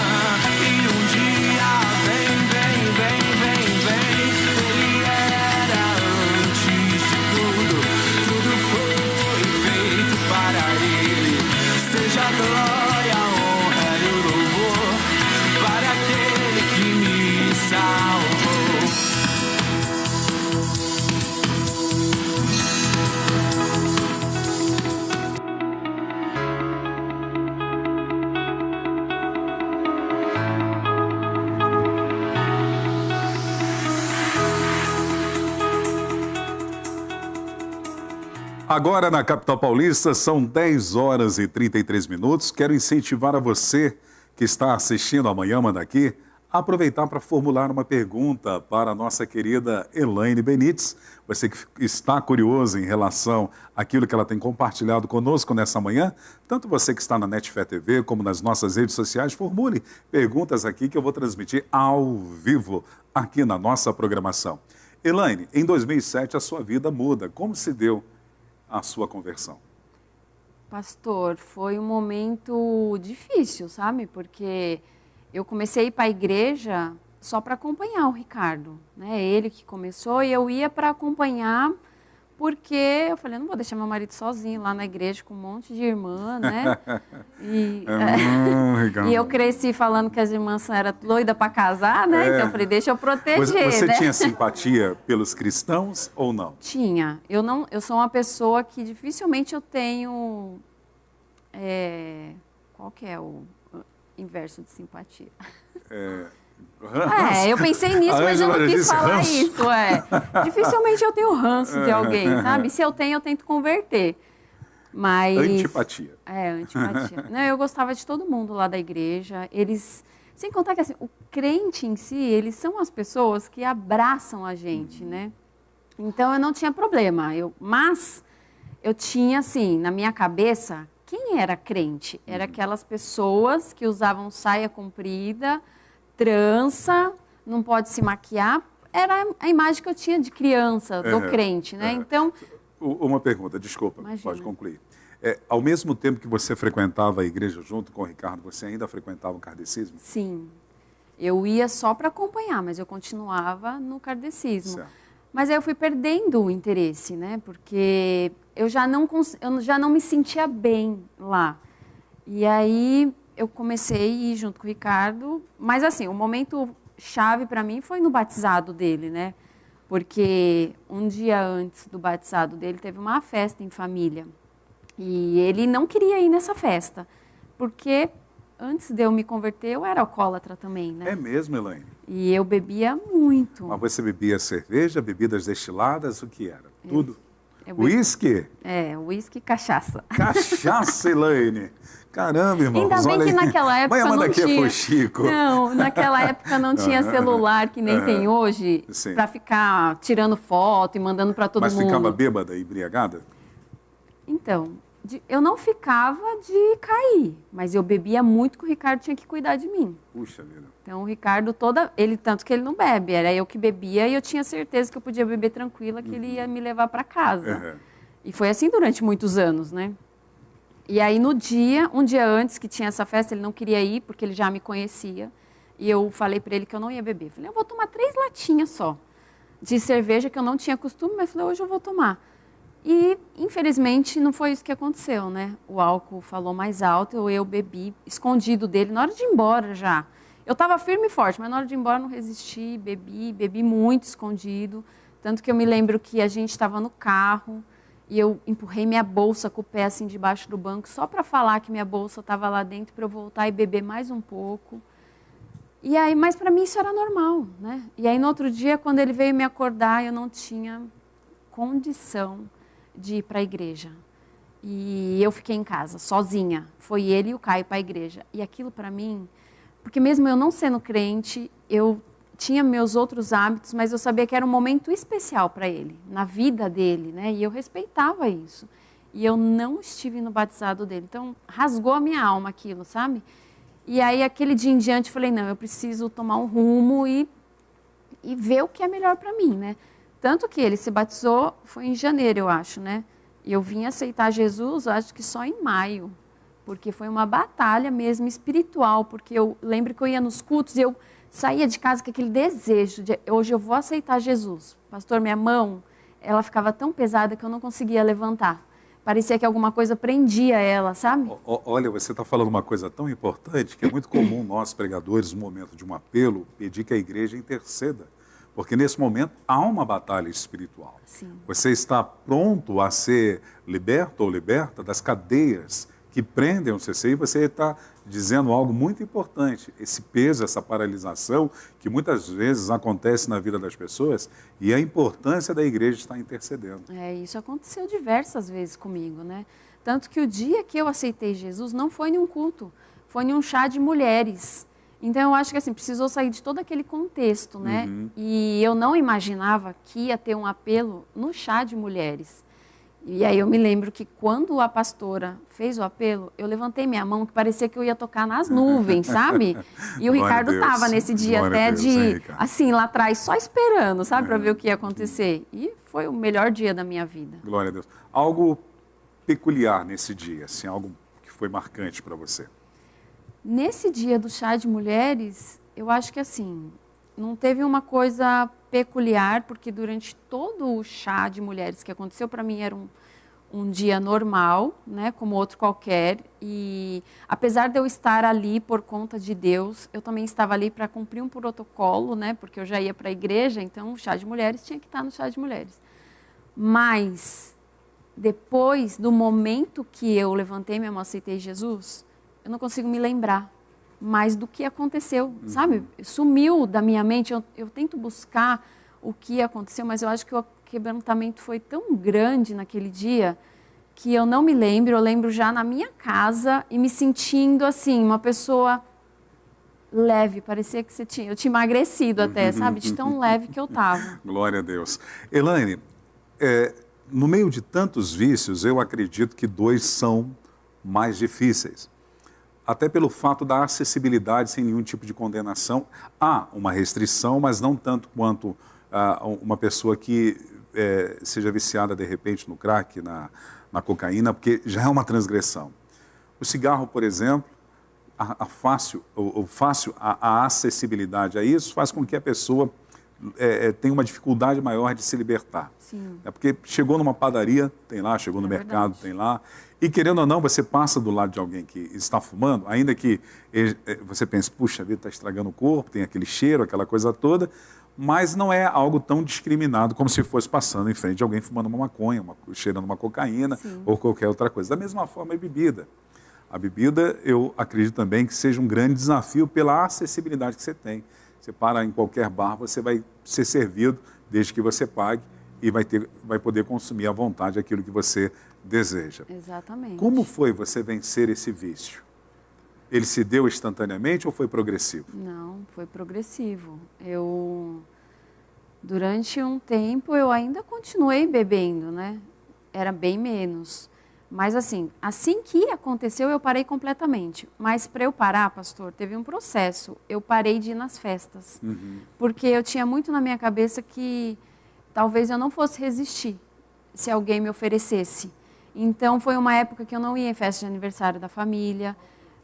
e um dia vem, vem, vem, vem, vem. Ele era antes de tudo, tudo foi feito para ele. Seja a glória, a honra e o louvor para aquele que me salvou. Agora na capital paulista são 10 horas e 33 minutos. Quero incentivar a você que está assistindo Amanhã Manda Aqui a aproveitar para formular uma pergunta para a nossa querida Elaine Benites. Você que está curioso em relação àquilo que ela tem compartilhado conosco nessa manhã, tanto você que está na Netfé TV como nas nossas redes sociais, formule perguntas aqui que eu vou transmitir ao vivo aqui na nossa programação. Elaine, em 2007 a sua vida muda. Como se deu a sua conversão? Pastor, foi um momento difícil, sabe? Porque eu comecei a ir para a igreja só para acompanhar o Ricardo, né? Ele que começou e eu ia para acompanhar porque eu falei, não vou deixar meu marido sozinho lá na igreja com um monte de irmã, né? E, e eu cresci falando que as irmãs eram doidas para casar, né? Então eu falei, deixa eu proteger, Você né? tinha simpatia pelos cristãos ou não? Tinha. Eu sou uma pessoa que dificilmente eu tenho... qual que é o inverso de simpatia? Eu pensei nisso, mas eu não quis falar isso. Dificilmente eu tenho ranço de alguém, sabe? Se eu tenho, eu tento converter. Mas... Antipatia. Antipatia. Não, eu gostava de todo mundo lá da igreja. Eles... Sem contar que assim, o crente em si, eles são as pessoas que abraçam a gente, né? Então eu não tinha problema. Mas eu tinha, assim, na minha cabeça, quem era crente? Era aquelas pessoas que usavam saia comprida, trança, não pode se maquiar. Era a imagem que eu tinha de criança, do crente, né? Então... Uma pergunta, desculpa, imagina. Pode concluir. Ao mesmo tempo que você frequentava a igreja junto com o Ricardo, você ainda frequentava o kardecismo? Sim. Eu ia só para acompanhar, mas eu continuava no kardecismo. Certo. Mas aí eu fui perdendo o interesse, né? Porque eu já não me sentia bem lá. E aí eu comecei a ir junto com o Ricardo. Mas assim, o momento chave para mim foi no batizado dele, né? Porque um dia antes do batizado dele teve uma festa em família. E ele não queria ir nessa festa, porque antes de eu me converter, eu era alcoólatra também, né? É mesmo, Elaine? E eu bebia muito. Mas você bebia cerveja, bebidas destiladas, o que era? Tudo? Whisky? Whisky e cachaça. Cachaça, Elaine. Caramba, irmão. Ainda bem que naquela época não tinha. Foi Chico. Não, naquela época não tinha celular que nem tem hoje, para ficar tirando foto e mandando para todo mundo. Mas ficava bêbada e embriagada? Então, eu não ficava de cair, mas eu bebia muito que o Ricardo tinha que cuidar de mim. Puxa vida. Então o Ricardo tanto que ele não bebe, era eu que bebia e eu tinha certeza que eu podia beber tranquila, que ele ia me levar para casa. E foi assim durante muitos anos, né? E aí um dia antes que tinha essa festa, ele não queria ir porque ele já me conhecia. E eu falei para ele que eu não ia beber. Falei, eu vou tomar 3 latinhas só de cerveja que eu não tinha costume, mas falei, hoje eu vou tomar. E, infelizmente, não foi isso que aconteceu, né? O álcool falou mais alto, eu bebi escondido dele, na hora de ir embora já. Eu estava firme e forte, mas na hora de ir embora não resisti, bebi muito escondido. Tanto que eu me lembro que a gente estava no carro e eu empurrei minha bolsa com o pé assim debaixo do banco, só para falar que minha bolsa estava lá dentro para eu voltar e beber mais um pouco. E aí, mas para mim isso era normal, né? E aí no outro dia, quando ele veio me acordar, eu não tinha condição de ir para a igreja. E eu fiquei em casa, sozinha. Foi ele e o Caio para a igreja. E aquilo para mim, porque mesmo eu não sendo crente, eu tinha meus outros hábitos, mas eu sabia que era um momento especial para ele, na vida dele, né? E eu respeitava isso. E eu não estive no batizado dele. Então, rasgou a minha alma aquilo, sabe? E aí, aquele dia em diante, eu falei, não, eu preciso tomar um rumo e ver o que é melhor para mim, né? Tanto que ele se batizou, foi em janeiro, eu acho, né? E eu vim aceitar Jesus, acho que só em maio, porque foi uma batalha mesmo espiritual, porque eu lembro que eu ia nos cultos e eu saía de casa com aquele desejo de hoje eu vou aceitar Jesus. Pastor, minha mão, ela ficava tão pesada que eu não conseguia levantar. Parecia que alguma coisa prendia ela, sabe? Olha, você está falando uma coisa tão importante que é muito comum nós, pregadores, no momento de um apelo, pedir que a igreja interceda. Porque nesse momento há uma batalha espiritual. Sim. Você está pronto a ser liberto ou liberta das cadeias que prendem o CC, e você está dizendo algo muito importante. Esse peso, essa paralisação, que muitas vezes acontece na vida das pessoas, e a importância da igreja estar intercedendo. Isso aconteceu diversas vezes comigo, né? Tanto que o dia que eu aceitei Jesus não foi em um culto, foi em um chá de mulheres. Então, eu acho que assim, precisou sair de todo aquele contexto, né? Uhum. E eu não imaginava que ia ter um apelo no chá de mulheres. E aí eu me lembro que quando a pastora fez o apelo, eu levantei minha mão, que parecia que eu ia tocar nas nuvens, sabe? E o Ricardo estava nesse dia até assim, lá atrás, só esperando, sabe? Para ver o que ia acontecer. E foi o melhor dia da minha vida. Glória a Deus. Algo peculiar nesse dia, assim, algo que foi marcante para você? Nesse dia do chá de mulheres, eu acho que assim, não teve uma coisa peculiar, porque durante todo o chá de mulheres que aconteceu, para mim era um dia normal, né, como outro qualquer. E apesar de eu estar ali por conta de Deus, eu também estava ali para cumprir um protocolo, né, porque eu já ia para a igreja, então o chá de mulheres tinha que estar no chá de mulheres. Mas depois do momento que eu levantei minha mão e aceitei Jesus, eu não consigo me lembrar mais do que aconteceu, sabe? Sumiu da minha mente, eu tento buscar o que aconteceu, mas eu acho que o quebrantamento foi tão grande naquele dia que eu não me lembro, eu lembro já na minha casa e me sentindo assim, uma pessoa leve, parecia que eu tinha emagrecido até, sabe? De tão leve que eu estava. Glória a Deus. Elaine, no meio de tantos vícios, eu acredito que 2 são mais difíceis. Até pelo fato da acessibilidade sem nenhum tipo de condenação. Há uma restrição, mas não tanto quanto uma pessoa que seja viciada, de repente, no crack, na cocaína, porque já é uma transgressão. O cigarro, por exemplo, a acessibilidade a isso faz com que a pessoa tenha uma dificuldade maior de se libertar. Sim. Porque chegou numa padaria, tem lá, chegou no mercado, tem lá. E querendo ou não, você passa do lado de alguém que está fumando, ainda que você pense, puxa vida, está estragando o corpo, tem aquele cheiro, aquela coisa toda, mas não é algo tão discriminado como se fosse passando em frente de alguém fumando uma maconha, cheirando uma cocaína. Sim. Ou qualquer outra coisa. Da mesma forma, a bebida. A bebida, eu acredito também que seja um grande desafio pela acessibilidade que você tem. Você para em qualquer bar, você vai ser servido desde que você pague. e vai poder consumir à vontade aquilo que você deseja. Exatamente. Como foi você vencer esse vício? Ele se deu instantaneamente ou foi progressivo? Não, foi progressivo. Durante um tempo, eu ainda continuei bebendo, né? Era bem menos. Mas assim que aconteceu, eu parei completamente. Mas para eu parar, pastor, teve um processo. Eu parei de ir nas festas. Porque eu tinha muito na minha cabeça que talvez eu não fosse resistir se alguém me oferecesse. Então, foi uma época que eu não ia em festa de aniversário da família.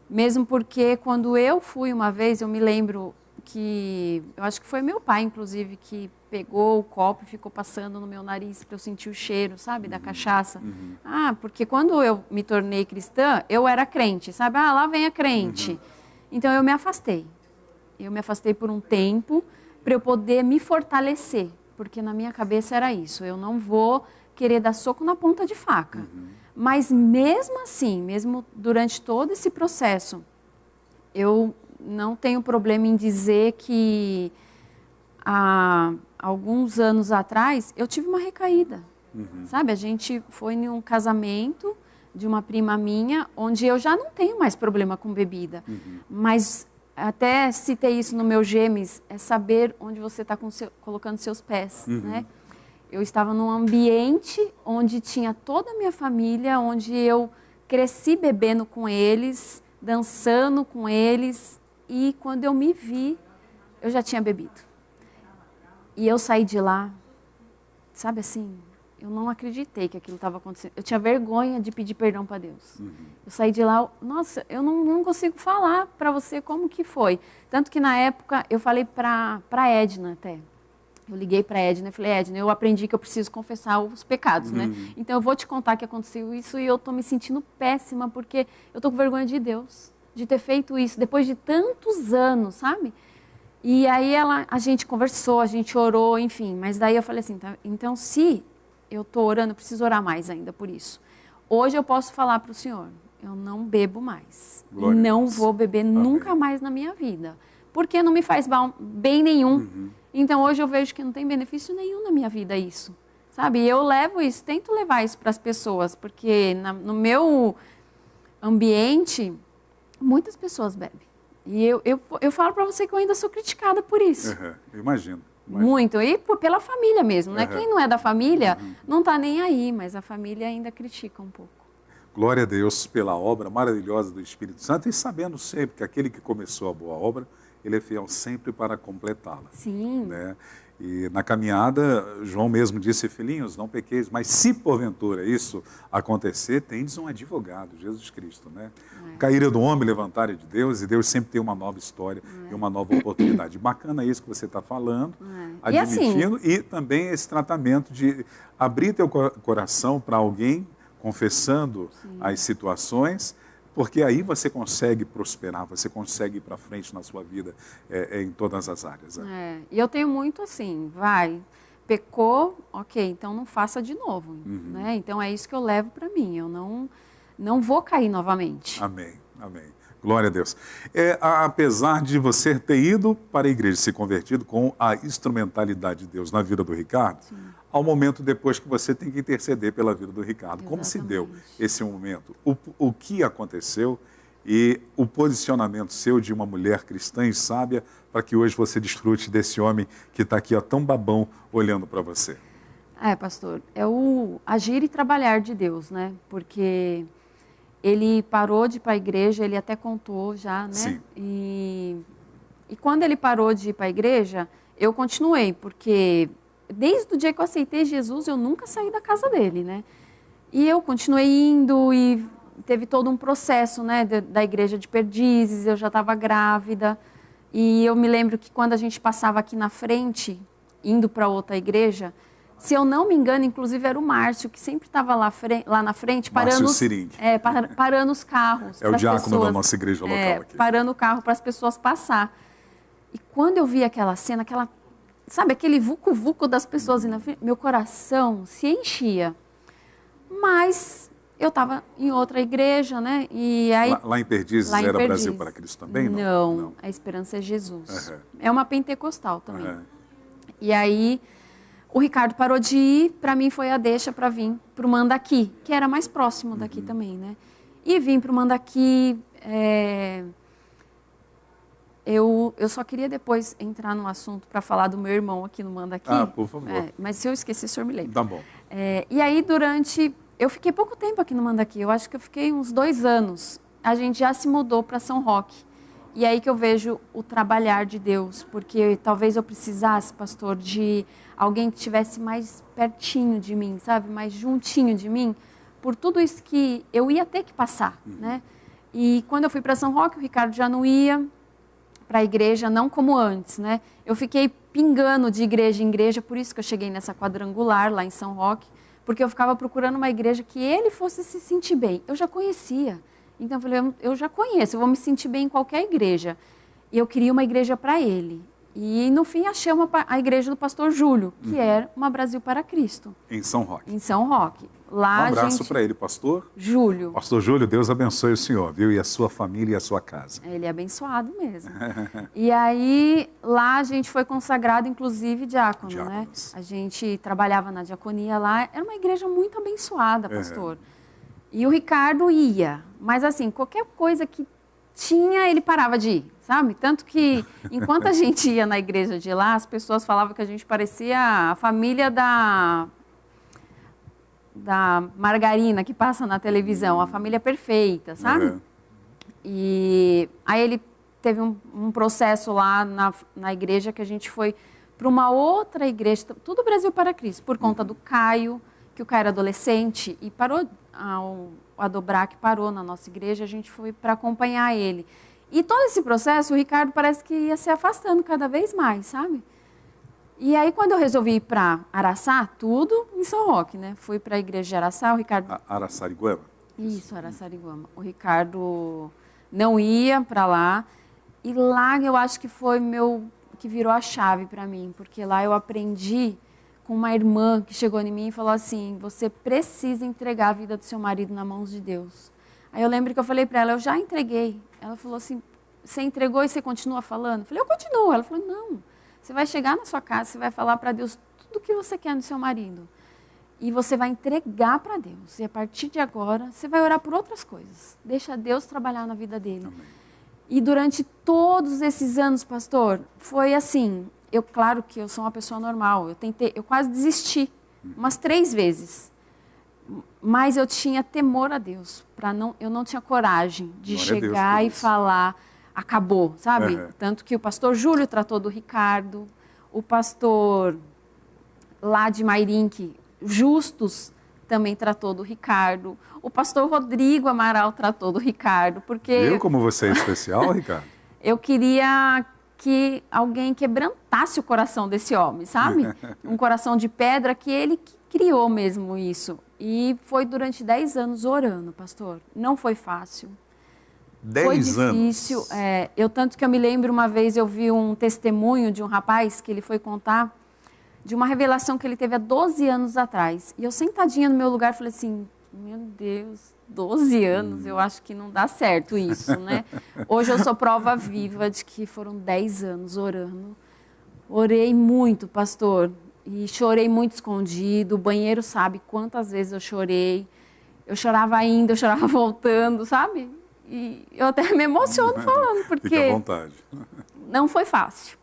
Mesmo porque quando eu fui uma vez, eu me lembro que, eu acho que foi meu pai, inclusive, que pegou o copo e ficou passando no meu nariz para eu sentir o cheiro, sabe, da cachaça. Porque quando eu me tornei cristã, eu era crente, sabe? Lá vem a crente. Então, eu me afastei. Eu me afastei por um tempo para eu poder me fortalecer, porque na minha cabeça era isso. Eu não vou querer dar soco na ponta de faca. Mas mesmo assim, mesmo durante todo esse processo, eu não tenho problema em dizer que há alguns anos atrás eu tive uma recaída. Sabe, a gente foi em um casamento de uma prima minha, onde eu já não tenho mais problema com bebida. Mas até citei isso no meu Gêmeos, é saber onde você está colocando seus pés, né? Eu estava num ambiente onde tinha toda a minha família, onde eu cresci bebendo com eles, dançando com eles, e quando eu me vi, eu já tinha bebido. E eu saí de lá, sabe assim, eu não acreditei que aquilo estava acontecendo. Eu tinha vergonha de pedir perdão para Deus. Eu saí de lá, nossa, eu não consigo falar para você como que foi. Tanto que na época eu falei para Edna até. Eu liguei para a Edna e falei, Edna, eu aprendi que eu preciso confessar os pecados, né? Então eu vou te contar que aconteceu isso e eu estou me sentindo péssima porque eu estou com vergonha de Deus, de ter feito isso depois de tantos anos, sabe? E aí a gente conversou, a gente orou, enfim. Mas daí eu falei assim, tá, então se eu estou orando, eu preciso orar mais ainda por isso. Hoje eu posso falar para o Senhor, eu não bebo mais. Glória não vou beber nunca mais na minha vida. Porque não me faz bem nenhum. Então, hoje eu vejo que não tem benefício nenhum na minha vida isso, sabe? E eu levo isso, tento levar isso para as pessoas, porque no meu ambiente, muitas pessoas bebem. E eu falo para você que eu ainda sou criticada por isso. Eu imagino. Muito, e pela família mesmo, né? Quem não é da família, não está nem aí, mas a família ainda critica um pouco. Glória a Deus pela obra maravilhosa do Espírito Santo e sabendo sempre que aquele que começou a boa obra, ele é fiel sempre para completá-la. Sim. Né? E na caminhada, João mesmo disse, filhinhos, não pequeis, mas se porventura isso acontecer, tendes um advogado, Jesus Cristo. Né? Caíra do homem, levantar de Deus, e Deus sempre tem uma nova história e uma nova oportunidade. Bacana isso que você está falando, admitindo, e também esse tratamento de abrir teu coração para alguém, confessando as situações, porque aí você consegue prosperar, você consegue ir para frente na sua vida em todas as áreas. E eu tenho muito assim, pecou, ok, então não faça de novo. Né? Então é isso que eu levo para mim, eu não vou cair novamente. Amém, amém. Glória a Deus. Apesar de você ter ido para a igreja, se convertido com a instrumentalidade de Deus na vida do Ricardo, ao momento depois que você tem que interceder pela vida do Ricardo. Exatamente. Como se deu esse momento? O que aconteceu e o posicionamento seu de uma mulher cristã e sábia para que hoje você desfrute desse homem que está aqui tão babão olhando para você? Pastor, é o agir e trabalhar de Deus, né? Porque ele parou de ir para a igreja, ele até contou já, né? Sim. E quando ele parou de ir para a igreja, eu continuei, porque desde o dia que eu aceitei Jesus, eu nunca saí da casa dele, né? E eu continuei indo e teve todo um processo, né, da igreja de Perdizes, eu já estava grávida. E eu me lembro que quando a gente passava aqui na frente, indo para outra igreja, se eu não me engano, inclusive era o Márcio, que sempre estava lá na frente, parando os carros. É o diácono da nossa igreja local aqui. Parando o carro para as pessoas passar. E quando eu vi aquela cena, sabe, aquele vucu-vucu das pessoas na frente, meu coração se enchia. Mas eu estava em outra igreja, né? E aí, lá em Perdizes era Brasil para Cristo também? Não, a Esperança é Jesus. É uma pentecostal também. E aí, o Ricardo parou de ir, para mim foi a deixa para vir para o Mandaki, que era mais próximo daqui também, né? E vim para o Mandaki. Eu só queria depois entrar no assunto para falar do meu irmão aqui no Mandaki. Por favor. Mas se eu esquecer, o senhor me lembra. Tá bom. E aí, eu fiquei pouco tempo aqui no Mandaki, eu acho que eu fiquei uns 2 anos. A gente já se mudou para São Roque. E aí que eu vejo o trabalhar de Deus, porque talvez eu precisasse, pastor, de alguém que estivesse mais pertinho de mim, sabe? Mais juntinho de mim, por tudo isso que eu ia ter que passar, né? E quando eu fui para São Roque, o Ricardo já não ia para a igreja, não como antes, né? Eu fiquei pingando de igreja em igreja, por isso que eu cheguei nessa quadrangular lá em São Roque, porque eu ficava procurando uma igreja que ele fosse se sentir bem. Eu já conhecia. Então eu falei, eu já conheço, eu vou me sentir bem em qualquer igreja. E eu queria uma igreja para ele. E no fim achei a igreja do pastor Júlio, que era uma Brasil para Cristo. Em São Roque. Em São Roque. Lá, Um abraço para ele, pastor. Júlio. Pastor Júlio, Deus abençoe o senhor, viu? E a sua família e a sua casa. Ele é abençoado mesmo. E aí, lá a gente foi consagrado, inclusive, diácono, né? A gente trabalhava na diaconia lá. Era uma igreja muito abençoada, pastor. E o Ricardo ia. Mas assim, qualquer coisa que tinha, ele parava de ir, sabe? Tanto que, enquanto a gente ia na igreja de lá, as pessoas falavam que a gente parecia a família da margarina que passa na televisão, a família perfeita, sabe? E aí ele teve um processo lá na igreja que a gente foi para uma outra igreja, tudo Brasil para Cristo, por conta do Caio, que o Caio era adolescente e parou, a Dobrac parou na nossa igreja, a gente foi para acompanhar ele. E todo esse processo, o Ricardo parece que ia se afastando cada vez mais, sabe? E aí, quando eu resolvi ir para Araçá, tudo em São Roque, né? Fui para a igreja de Araçá, o Ricardo... Araçariguama? Isso, Araçariguama. O Ricardo não ia para lá. E lá eu acho que foi que virou a chave para mim. Porque lá eu aprendi com uma irmã que chegou em mim e falou assim, você precisa entregar a vida do seu marido nas mãos de Deus. Aí eu lembro que eu falei para ela, eu já entreguei. Ela falou assim, você entregou e você continua falando? Eu falei, eu continuo. Ela falou, não. Você vai chegar na sua casa, você vai falar para Deus tudo o que você quer no seu marido. E você vai entregar para Deus. E a partir de agora, você vai orar por outras coisas. Deixa Deus trabalhar na vida dele. Amém. E durante todos esses anos, pastor, foi assim. Claro que eu sou uma pessoa normal. Eu quase desisti umas 3 vezes. Mas eu tinha temor a Deus. Eu não tinha coragem de chegar e falar... Acabou, sabe? Tanto que o pastor Júlio tratou do Ricardo, o pastor lá de Mairinque, Justus, também tratou do Ricardo, o pastor Rodrigo Amaral tratou do Ricardo, porque... Viu como você é especial, Ricardo? Eu queria que alguém quebrantasse o coração desse homem, sabe? Um coração de pedra, que ele criou mesmo isso. E foi durante 10 anos orando, pastor. Não foi fácil. 10 foi difícil. Tanto que eu me lembro, uma vez eu vi um testemunho de um rapaz que ele foi contar de uma revelação que ele teve há 12 anos atrás. E eu sentadinha no meu lugar falei assim, meu Deus, 12 anos, eu acho que não dá certo isso, né? Hoje eu sou prova viva de que foram 10 anos orando. Orei muito, pastor, e chorei muito escondido. O banheiro sabe quantas vezes eu chorei. Eu chorava indo, eu chorava voltando, sabe? E eu até me emociono falando, porque fica à vontade. Não foi fácil.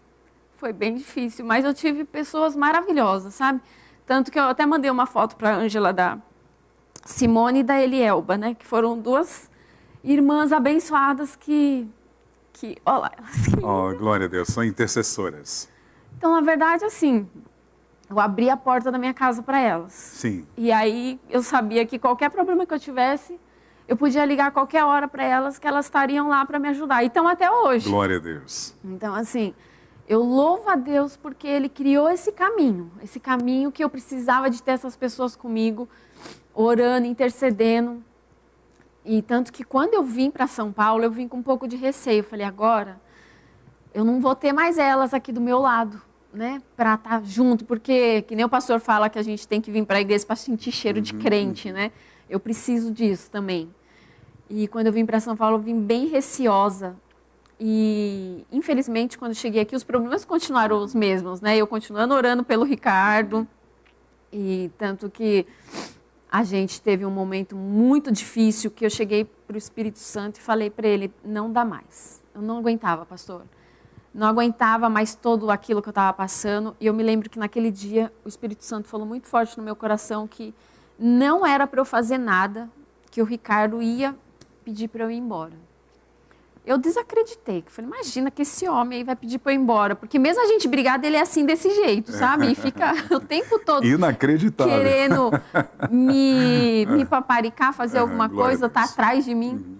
Foi bem difícil, mas eu tive pessoas maravilhosas, sabe? Tanto que eu até mandei uma foto para a Ângela da Simone e da Elielba, né? Que foram 2 irmãs abençoadas que olha lá. Glória a Deus, são intercessoras. Então, na verdade, assim, eu abri a porta da minha casa para elas. Sim. E aí eu sabia que qualquer problema que eu tivesse, eu podia ligar a qualquer hora para elas, que elas estariam lá para me ajudar. Então, até hoje. Glória a Deus. Então, assim, eu louvo a Deus porque Ele criou esse caminho que eu precisava de ter essas pessoas comigo, orando, intercedendo. E tanto que quando eu vim para São Paulo, eu vim com um pouco de receio. Eu falei, agora, eu não vou ter mais elas aqui do meu lado, né? Para estar junto, porque, que nem o pastor fala que a gente tem que vir para a igreja para sentir cheiro de crente, né? Eu preciso disso também. E quando eu vim para São Paulo, eu vim bem receosa. E, infelizmente, quando eu cheguei aqui, os problemas continuaram os mesmos, né? Eu continuando orando pelo Ricardo, E tanto que a gente teve um momento muito difícil que eu cheguei para o Espírito Santo e falei para ele, não dá mais. Eu não aguentava, pastor. Não aguentava mais tudo aquilo que eu estava passando. E eu me lembro que naquele dia o Espírito Santo falou muito forte no meu coração que não era para eu fazer nada, que o Ricardo ia pedir para eu ir embora. Eu desacreditei, que falei, imagina que esse homem aí vai pedir para eu ir embora, porque mesmo a gente brigada, ele é assim desse jeito, sabe? E fica o tempo todo inacreditável, querendo me paparicar, fazer alguma coisa, tá atrás de mim.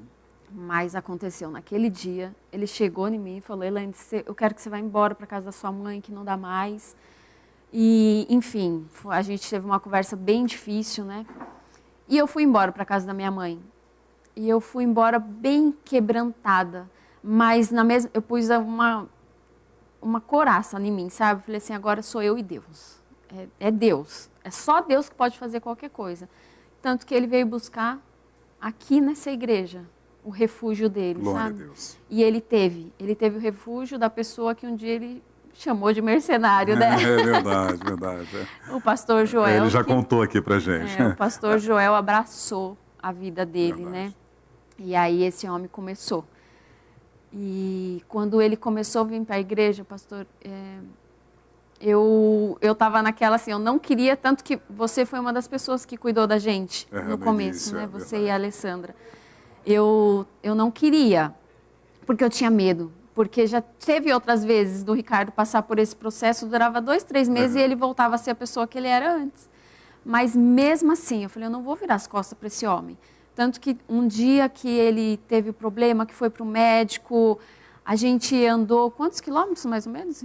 Mas aconteceu naquele dia, ele chegou em mim e falou, Elaine, eu quero que você vá embora para casa da sua mãe, que não dá mais. E, enfim, a gente teve uma conversa bem difícil, né? E eu fui embora para casa da minha mãe. E eu fui embora bem quebrantada, mas eu pus uma couraça em mim, sabe? Falei assim, agora sou eu e Deus. É Deus. É só Deus que pode fazer qualquer coisa. Tanto que ele veio buscar aqui nessa igreja o refúgio dele, Glória sabe? a Deus. E ele teve o refúgio da pessoa que um dia ele chamou de mercenário, né? É verdade, verdade. O pastor Joel. Ele já contou aqui pra gente. O pastor Joel abraçou a vida dele, Verdade. né? E aí esse homem começou. E quando ele começou a vir para a igreja, pastor, eu estava naquela assim, eu não queria, tanto que você foi uma das pessoas que cuidou da gente no começo, início, né? Você verdade. e a Alessandra. Eu não queria, porque eu tinha medo. Porque já teve outras vezes do Ricardo passar por esse processo, durava 2, 3 meses e ele voltava a ser a pessoa que ele era antes. Mas mesmo assim, eu falei, eu não vou virar as costas para esse homem. Tanto que um dia que ele teve o problema, que foi para o médico, a gente andou, quantos quilômetros mais ou menos?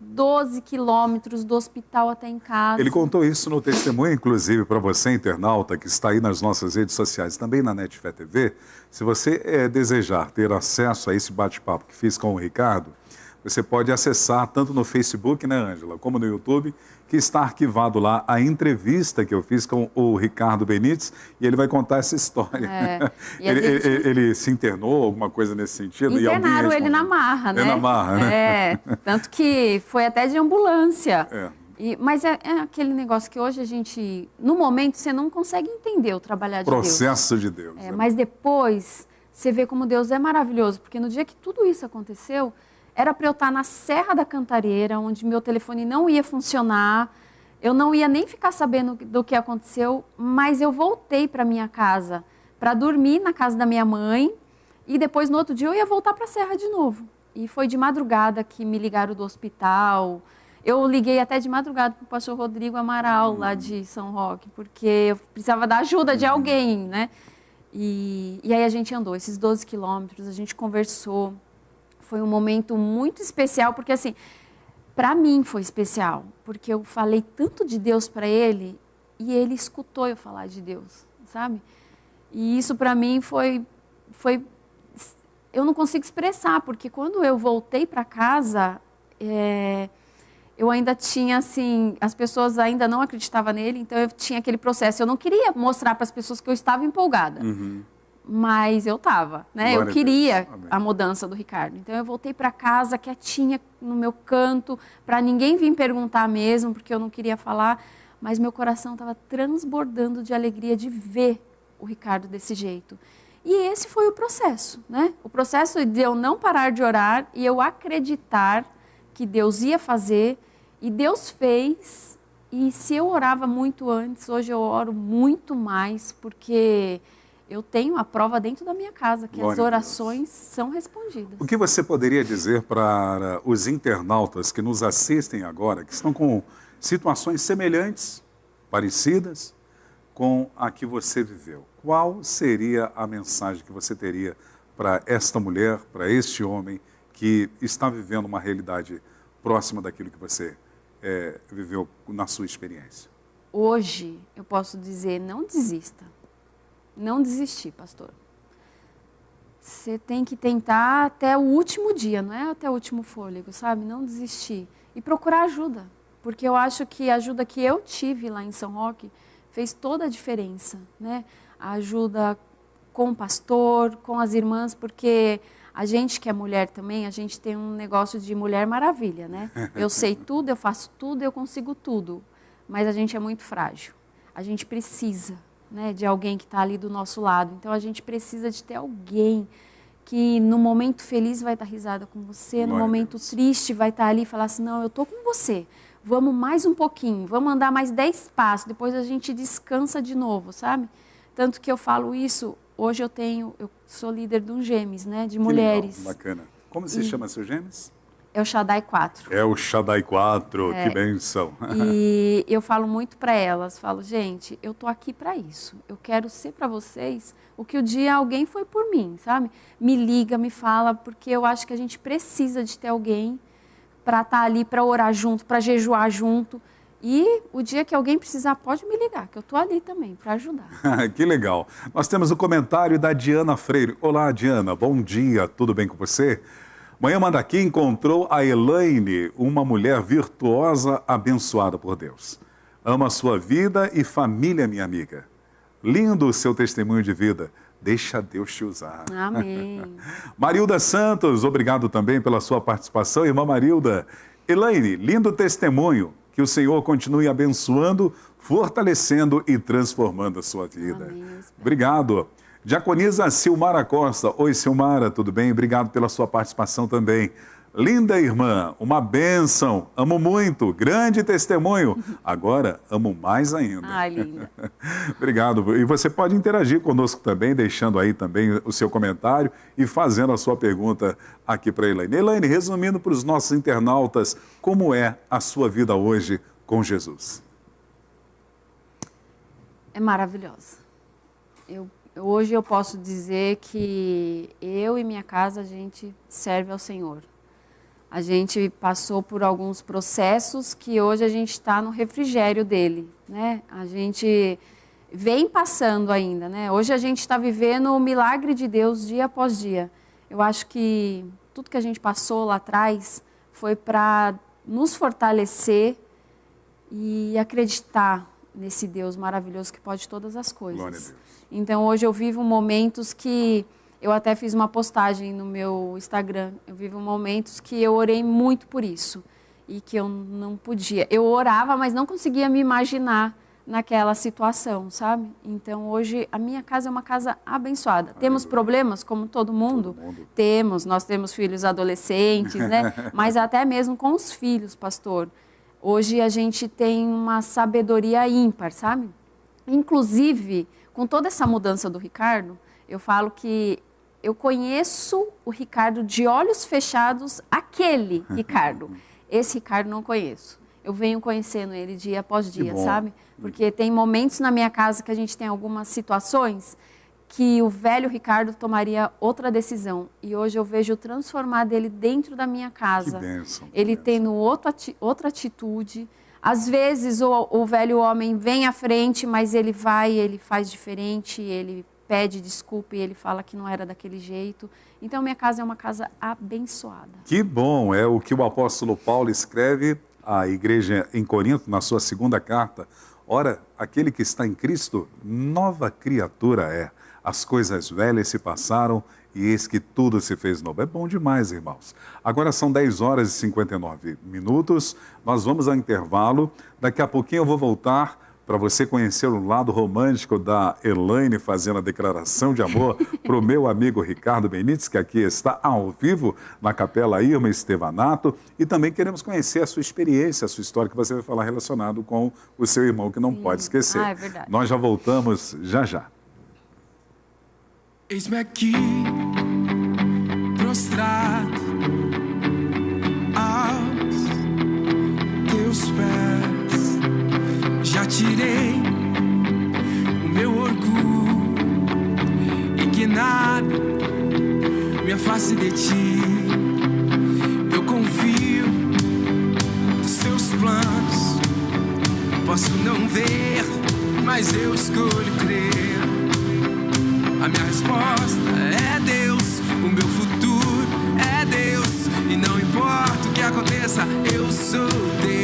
12 quilômetros do hospital até em casa. Ele contou isso no testemunho, inclusive, para você, internauta, que está aí nas nossas redes sociais, também na NetFé TV. Se você desejar ter acesso a esse bate-papo que fiz com o Ricardo, você pode acessar tanto no Facebook, né, Ângela, como no YouTube, que está arquivado lá a entrevista que eu fiz com o Ricardo Benites, e ele vai contar essa história. Ele se internou, alguma coisa nesse sentido? Internaram ele na marra, né? Na marra, né? Tanto que foi até de ambulância. Mas é aquele negócio que hoje a gente, no momento, você não consegue entender o trabalhar de Deus. Processo de Deus. Mas depois, você vê como Deus é maravilhoso, porque no dia que tudo isso aconteceu, era para eu estar na Serra da Cantareira, onde meu telefone não ia funcionar, eu não ia nem ficar sabendo do que aconteceu, mas eu voltei para minha casa para dormir na casa da minha mãe e depois, no outro dia, eu ia voltar para a Serra de novo. E foi de madrugada que me ligaram do hospital. Eu liguei até de madrugada para o pastor Rodrigo Amaral, lá de São Roque, porque eu precisava da ajuda de alguém, né? E aí a gente andou esses 12 quilômetros, a gente conversou. Foi um momento muito especial, porque assim, para mim foi especial, porque eu falei tanto de Deus para ele e ele escutou eu falar de Deus, sabe? E isso para mim foi, eu não consigo expressar, porque quando eu voltei para casa, eu ainda tinha assim, as pessoas ainda não acreditavam nele, então eu tinha aquele processo, eu não queria mostrar para as pessoas que eu estava empolgada. Mas eu estava, né? Eu queria a mudança do Ricardo. Então eu voltei para casa quietinha no meu canto, para ninguém vir perguntar mesmo, porque eu não queria falar. Mas meu coração estava transbordando de alegria de ver o Ricardo desse jeito. E esse foi o processo, né? O processo de eu não parar de orar e eu acreditar que Deus ia fazer. E Deus fez. E se eu orava muito antes, hoje eu oro muito mais, porque eu tenho a prova dentro da minha casa, que as orações são respondidas. O que você poderia dizer para os internautas que nos assistem agora, que estão com situações semelhantes, parecidas, com a que você viveu? Qual seria a mensagem que você teria para esta mulher, para este homem que está vivendo uma realidade próxima daquilo que você viveu na sua experiência? Hoje, eu posso dizer, não desista. Não desistir, pastor. Você tem que tentar até o último dia, não é até o último fôlego, sabe? Não desistir. E procurar ajuda. Porque eu acho que a ajuda que eu tive lá em São Roque fez toda a diferença, né? A ajuda com o pastor, com as irmãs, porque a gente que é mulher também, a gente tem um negócio de mulher maravilha, né? Eu sei tudo, eu faço tudo, eu consigo tudo. mas a gente é muito frágil. A gente precisa, né, de alguém que está ali do nosso lado. Então, a gente precisa de ter alguém que no momento feliz vai dar risada com você, no momento triste vai estar ali e falar assim, não, eu estou com você, vamos mais um pouquinho, vamos andar mais 10 passos, depois a gente descansa de novo, sabe? Tanto que eu falo isso, hoje eu sou líder de um Gêmeos, né, de mulheres. Legal, bacana. Como se chama seu Gêmeos? É o Shaddai 4. É o Shaddai 4, que bênção. E eu falo muito para elas, falo, gente, eu tô aqui para isso. Eu quero ser para vocês o que o dia alguém foi por mim, sabe? Me liga, me fala, porque eu acho que a gente precisa de ter alguém para estar ali, para orar junto, para jejuar junto. E o dia que alguém precisar, pode me ligar, que eu tô ali também para ajudar. Que legal. Nós temos o comentário da Diana Freire. Olá, Diana, bom dia, tudo bem com você? Manhã Manda Aqui encontrou a Elaine, uma mulher virtuosa, abençoada por Deus. Ama a sua vida e família, minha amiga. Lindo o seu testemunho de vida. Deixa Deus te usar. Amém. Marilda Santos, obrigado também pela sua participação, irmã Marilda. Elaine, lindo testemunho. Que o Senhor continue abençoando, fortalecendo e transformando a sua vida. Amém. Obrigado. Diaconisa Silmara Costa. Oi, Silmara, tudo bem? Obrigado pela sua participação também. Linda irmã, uma bênção. Amo muito, grande testemunho. Agora, amo mais ainda. Ai, linda. Obrigado. E você pode interagir conosco também, deixando aí também o seu comentário e fazendo a sua pergunta aqui para a Elaine. Elaine, resumindo para os nossos internautas, como é a sua vida hoje com Jesus? É maravilhosa. Hoje eu posso dizer que eu e minha casa, a gente serve ao Senhor. A gente passou por alguns processos que hoje a gente está no refrigério dele, né? A gente vem passando ainda, né? Hoje a gente está vivendo o milagre de Deus dia após dia. Eu acho que tudo que a gente passou lá atrás foi para nos fortalecer e acreditar nesse Deus maravilhoso que pode todas as coisas. Glória a Deus. Então, hoje eu vivo momentos que... Eu até fiz uma postagem no meu Instagram. Eu vivo momentos que eu orei muito por isso. E que eu não podia. Eu orava, mas não conseguia me imaginar naquela situação, sabe? Então, hoje, a minha casa é uma casa abençoada. Temos problemas, como todo mundo? Temos. Nós temos filhos adolescentes, né? Mas até mesmo com os filhos, pastor. Hoje a gente tem uma sabedoria ímpar, sabe? Inclusive, com toda essa mudança do Ricardo, eu falo que eu conheço o Ricardo de olhos fechados, aquele Ricardo. Esse Ricardo não conheço. Eu venho conhecendo ele dia após dia, sabe? Porque tem momentos na minha casa que a gente tem algumas situações que o velho Ricardo tomaria outra decisão. E hoje eu vejo transformar dele dentro da minha casa. Que bênção, ele tendo outra atitude. Às vezes o velho homem vem à frente, mas ele faz diferente, ele pede desculpa e ele fala que não era daquele jeito. Então, minha casa é uma casa abençoada. Que bom, é o que o apóstolo Paulo escreve à igreja em Corinto, na sua segunda carta. Ora, aquele que está em Cristo, nova criatura é. As coisas velhas se passaram e eis que tudo se fez novo. É bom demais, irmãos. Agora são 10 horas e 59 minutos. Nós vamos ao intervalo. Daqui a pouquinho eu vou voltar para você conhecer o lado romântico da Elaine fazendo a declaração de amor para o meu amigo Ricardo Benites, que aqui está ao vivo na Capela Irma Estevanato. E também queremos conhecer a sua experiência, a sua história, que você vai falar relacionado com o seu irmão, que não pode esquecer. É verdade. Nós já voltamos já já. Eis-me aqui, prostrado aos teus pés. Já tirei o meu orgulho e que nada me afaste de ti. Eu confio nos seus planos. Posso não ver, mas eu escolho crer. A minha resposta é Deus, o meu futuro é Deus. E não importa o que aconteça, eu sou Deus.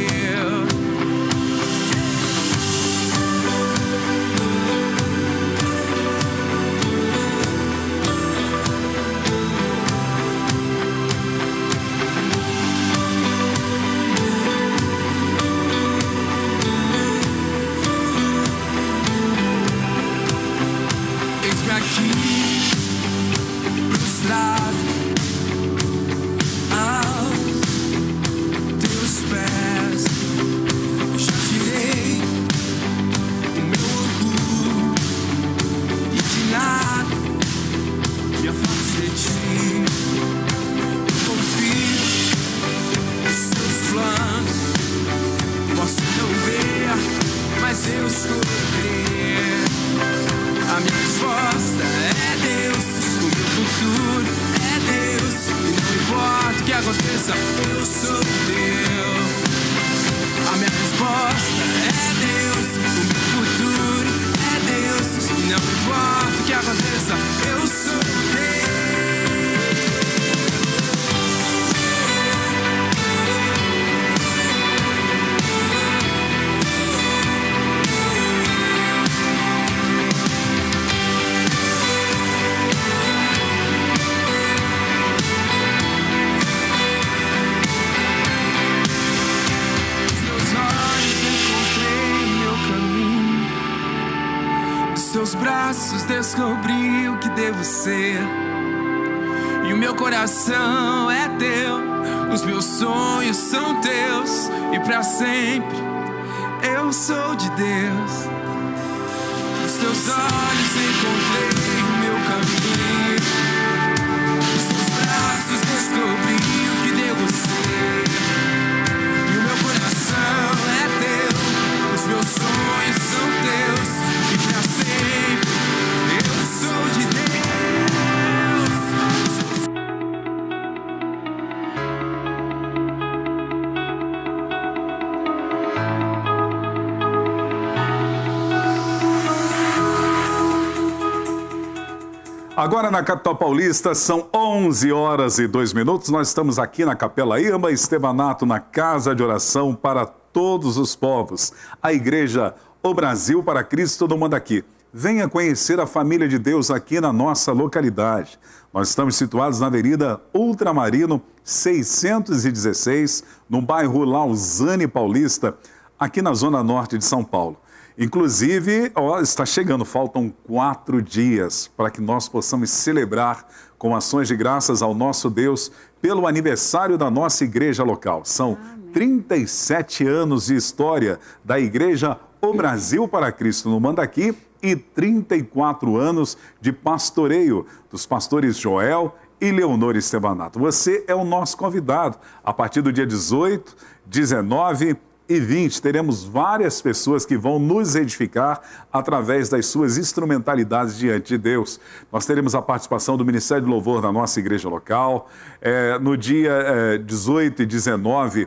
eu sou teu. A minha resposta é Deus, o meu futuro é Deus. Não importa o que aconteça, eu sou teu. Seus braços descobri o que devo ser. E o meu coração é teu. Os meus sonhos são teus. E pra sempre eu sou de Deus. Nos teus olhos encontrei o meu caminho. Nos teus braços descobri o que devo ser. E o meu coração é teu. Os meus sonhos são teus. E pra sempre eu sou de Deus. Agora na capital paulista são 11 horas e 2 minutos. Nós estamos aqui na Capela Irma Estevanato, na Casa de Oração para Todos os Povos. A Igreja O Brasil para Cristo no Mandaqui. Venha conhecer a família de Deus aqui na nossa localidade. Nós estamos situados na Avenida Ultramarino 616, no bairro Lausanne Paulista, aqui na Zona Norte de São Paulo. Inclusive, está chegando, faltam 4 dias para que nós possamos celebrar com ações de graças ao nosso Deus pelo aniversário da nossa igreja local. São 37 anos de história da Igreja O Brasil para Cristo no Mandaqui e 34 anos de pastoreio dos pastores Joel e Leonor Estevanato. Você é o nosso convidado. A partir do dia 18, 19 e 20, teremos várias pessoas que vão nos edificar através das suas instrumentalidades diante de Deus. Nós teremos a participação do Ministério de Louvor da nossa igreja local. No dia 18 e 19,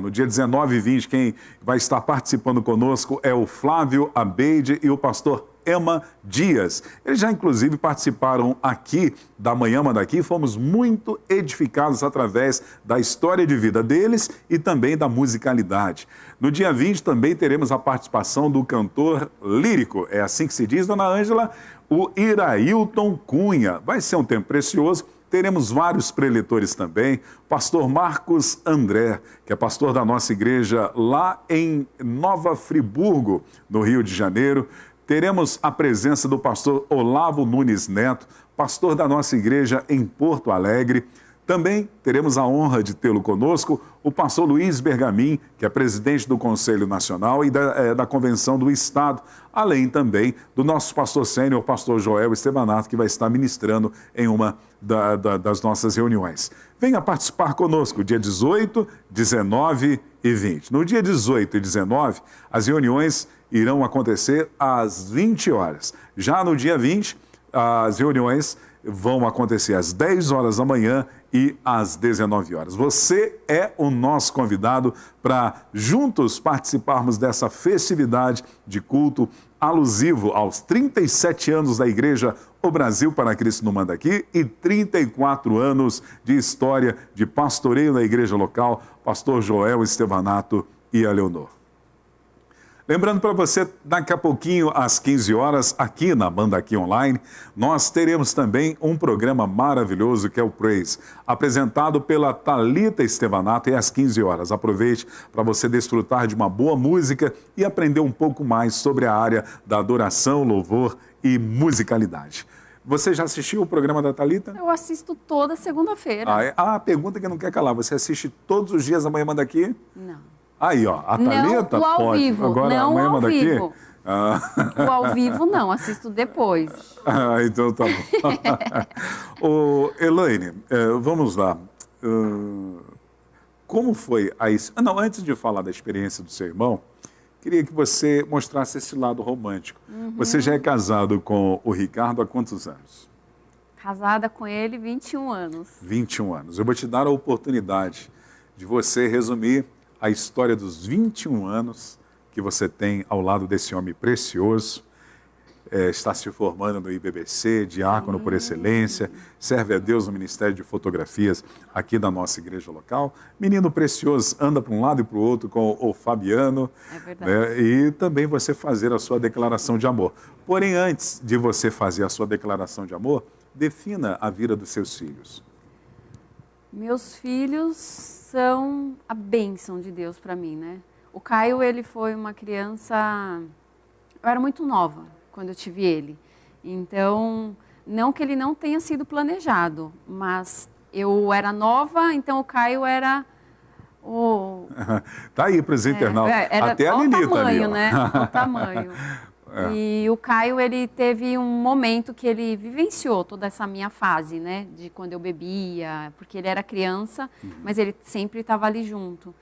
no dia 19 e 20, quem vai estar participando conosco é o Flávio Abeide e o pastor Ema Dias. Eles já, inclusive, participaram aqui da Manhã Mandaqui. Fomos muito edificados através da história de vida deles e também da musicalidade. No dia 20 também teremos a participação do cantor lírico, é assim que se diz, dona Ângela, o Irailton Cunha. Vai ser um tempo precioso. Teremos vários preletores também. Pastor Marcos André, que é pastor da nossa igreja lá em Nova Friburgo, no Rio de Janeiro. Teremos a presença do pastor Olavo Nunes Neto, pastor da nossa igreja em Porto Alegre. Também teremos a honra de tê-lo conosco, o pastor Luiz Bergamin, que é presidente do Conselho Nacional e da Convenção do Estado, além também do nosso pastor sênior, pastor Joel Estevanato, que vai estar ministrando em uma das nossas reuniões. Venha participar conosco, dia 18, 19 e 20. No dia 18 e 19, as reuniões irão acontecer às 20 horas. Já no dia 20, as reuniões vão acontecer às 10 horas da manhã e às 19 horas. Você é o nosso convidado para juntos participarmos dessa festividade de culto alusivo aos 37 anos da Igreja O Brasil para Cristo no Mandaqui e 34 anos de história de pastoreio na igreja local, pastor Joel Estevanato e a Leonor. Lembrando para você, daqui a pouquinho, às 15 horas, aqui na Mandaqui Online, nós teremos também um programa maravilhoso que é o Praise, apresentado pela Thalita Estevanato, e às 15 horas. Aproveite para você desfrutar de uma boa música e aprender um pouco mais sobre a área da adoração, louvor e musicalidade. Você já assistiu o programa da Thalita? Eu assisto toda segunda-feira. A pergunta que não quer calar, você assiste todos os dias Amanhã Mandaqui? Não. Aí, ó, a Thalita não, o ao pode. Vivo, Agora, não Amanhã ao Mandaqui? vivo. O ao vivo não, assisto depois. Então tá bom. Elaine, vamos lá. Como foi a... Não, antes de falar da experiência do seu irmão, queria que você mostrasse esse lado romântico. Você já é casado com o Ricardo há quantos anos? Casada com ele 21 anos. 21 anos. Eu vou te dar a oportunidade de você resumir a história dos 21 anos que você tem ao lado desse homem precioso. Está se formando no IBBC, diácono por excelência, serve a Deus no Ministério de Fotografias aqui da nossa igreja local. Menino precioso, anda para um lado e para o outro com o Fabiano. É verdade. Né? E também você fazer a sua declaração de amor. Porém, antes de você fazer a sua declaração de amor, defina a vida dos seus filhos. Meus filhos são a bênção de Deus para mim, né? O Caio, ele foi uma criança... Eu era muito nova quando eu tive ele. Então, não que ele não tenha sido planejado, mas eu era nova, então o Caio era o... Tá aí para os internautas. Até a Lili o tamanho, ali, ó. né? O tamanho. E o Caio, ele teve um momento que ele vivenciou toda essa minha fase, né? De quando eu bebia, porque ele era criança, mas ele sempre estava ali junto.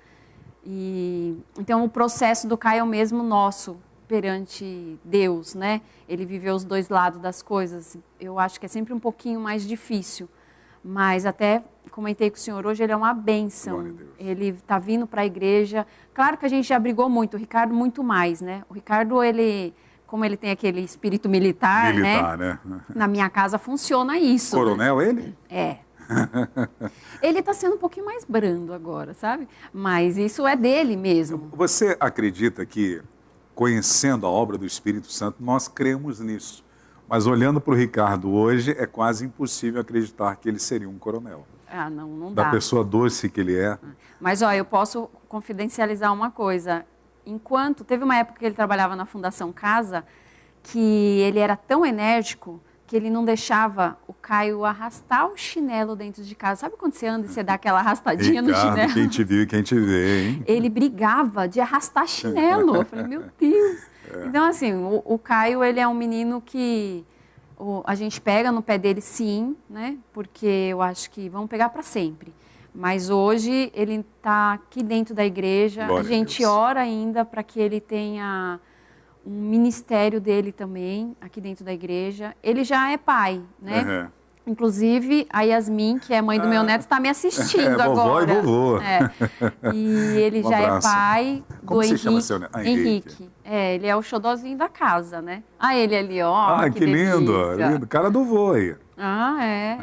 E então o processo do Caio é o mesmo nosso perante Deus, né? Ele viveu os dois lados das coisas. Eu acho que é sempre um pouquinho mais difícil, mas até comentei com o senhor hoje, ele é uma bênção. Ele está vindo para a igreja. Claro que a gente já brigou muito, o Ricardo muito mais, né? O Ricardo, ele, como ele tem aquele espírito militar, né? Na minha casa funciona isso. Coronel, né? ele? É. Ele está sendo um pouquinho mais brando agora, sabe? Mas isso é dele mesmo. Você acredita que, conhecendo a obra do Espírito Santo, nós cremos nisso? Mas olhando para o Ricardo hoje, é quase impossível acreditar que ele seria um coronel. Ah, não dá. Da pessoa doce que ele é. Mas, ó, eu posso confidencializar uma coisa. Enquanto... Teve uma época que ele trabalhava na Fundação Casa, que ele era tão enérgico que ele não deixava o Caio arrastar o chinelo dentro de casa. Sabe quando você anda e você dá aquela arrastadinha Ricardo, no chinelo? quem te viu e quem te vê, hein? Ele brigava de arrastar chinelo. Eu falei, meu Deus. Então, assim, o Caio, ele é um menino que a gente pega no pé dele, sim, né? Porque eu acho que vamos pegar para sempre. Mas hoje ele está aqui dentro da igreja. Glória a gente ora ainda para que ele tenha um ministério dele também aqui dentro da igreja. Ele já é pai, né? Uhum. Inclusive, a Yasmin, que é mãe do meu neto, está me assistindo vovó agora. E vovô. E ele já abraço. é pai Como do se Henrique. chama seu neto? Henrique. Ele é o xodozinho da casa, né? Ele ali, ó. Ah, que lindo, delícia. lindo. Cara do vô aí.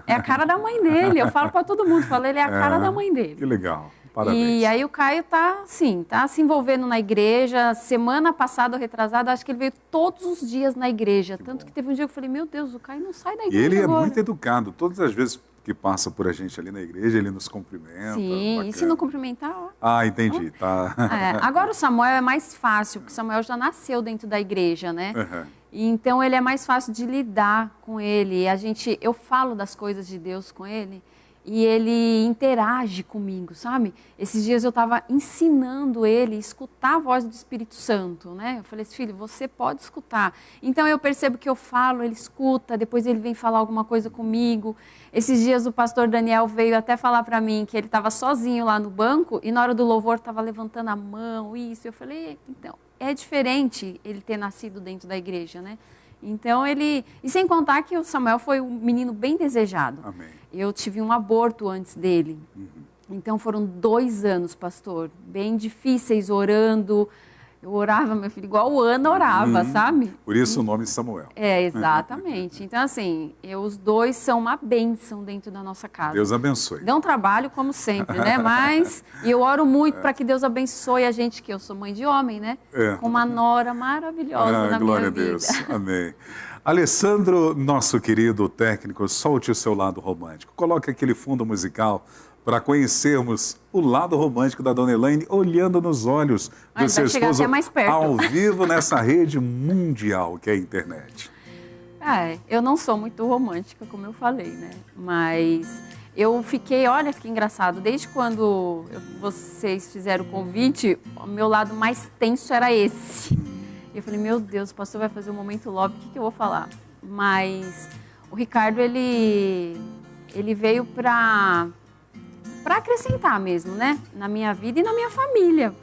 É a cara da mãe dele. Eu falo para todo mundo, ele é a cara da mãe dele. Que legal. Parabéns. E aí o Caio tá se envolvendo na igreja. Semana passada, ou retrasada, acho que ele veio todos os dias na igreja. Tanto que teve um dia que eu falei, meu Deus, o Caio não sai da igreja E ele agora. é muito educado. Todas as vezes que passa por a gente ali na igreja, ele nos cumprimenta. Sim, bacana. e se não cumprimentar, ó. Ah, entendi. Tá. Agora o Samuel é mais fácil, porque o Samuel já nasceu dentro da igreja, né? Uhum. Então ele é mais fácil de lidar com ele. Eu falo das coisas de Deus com ele e ele interage comigo, sabe? Esses dias eu estava ensinando ele a escutar a voz do Espírito Santo, né? Eu falei assim, filho, você pode escutar. Então eu percebo que eu falo, ele escuta, depois ele vem falar alguma coisa comigo. Esses dias o pastor Daniel veio até falar para mim que ele estava sozinho lá no banco e na hora do louvor estava levantando a mão, isso. Eu falei, então, é diferente ele ter nascido dentro da igreja, né? Então ele... E sem contar que o Samuel foi um menino bem desejado. Amém. Eu tive um aborto antes dele. Então foram 2 anos, pastor, bem difíceis, orando. Eu orava, meu filho, igual o Ana orava, sabe? Por isso o nome Samuel. Exatamente. Então, assim, os dois são uma bênção dentro da nossa casa. Deus abençoe. Dão trabalho, como sempre, né? Mas, e eu oro muito para que Deus abençoe a gente, que eu sou mãe de homem, né? Com uma nora maravilhosa na glória minha vida. a Deus. Amém. Alessandro, nosso querido técnico, solte o seu lado romântico. Coloque aquele fundo musical para conhecermos o lado romântico da Dona Elaine, olhando nos olhos do seu esposo até mais perto. ao vivo nessa rede mundial que é a internet. Eu não sou muito romântica, como eu falei, né? Mas eu fiquei, olha que engraçado, desde quando vocês fizeram o convite, o meu lado mais tenso era esse. Eu falei, meu Deus, o pastor vai fazer um momento love, o que eu vou falar? Mas o Ricardo, ele veio para acrescentar mesmo, né? Na minha vida e na minha família.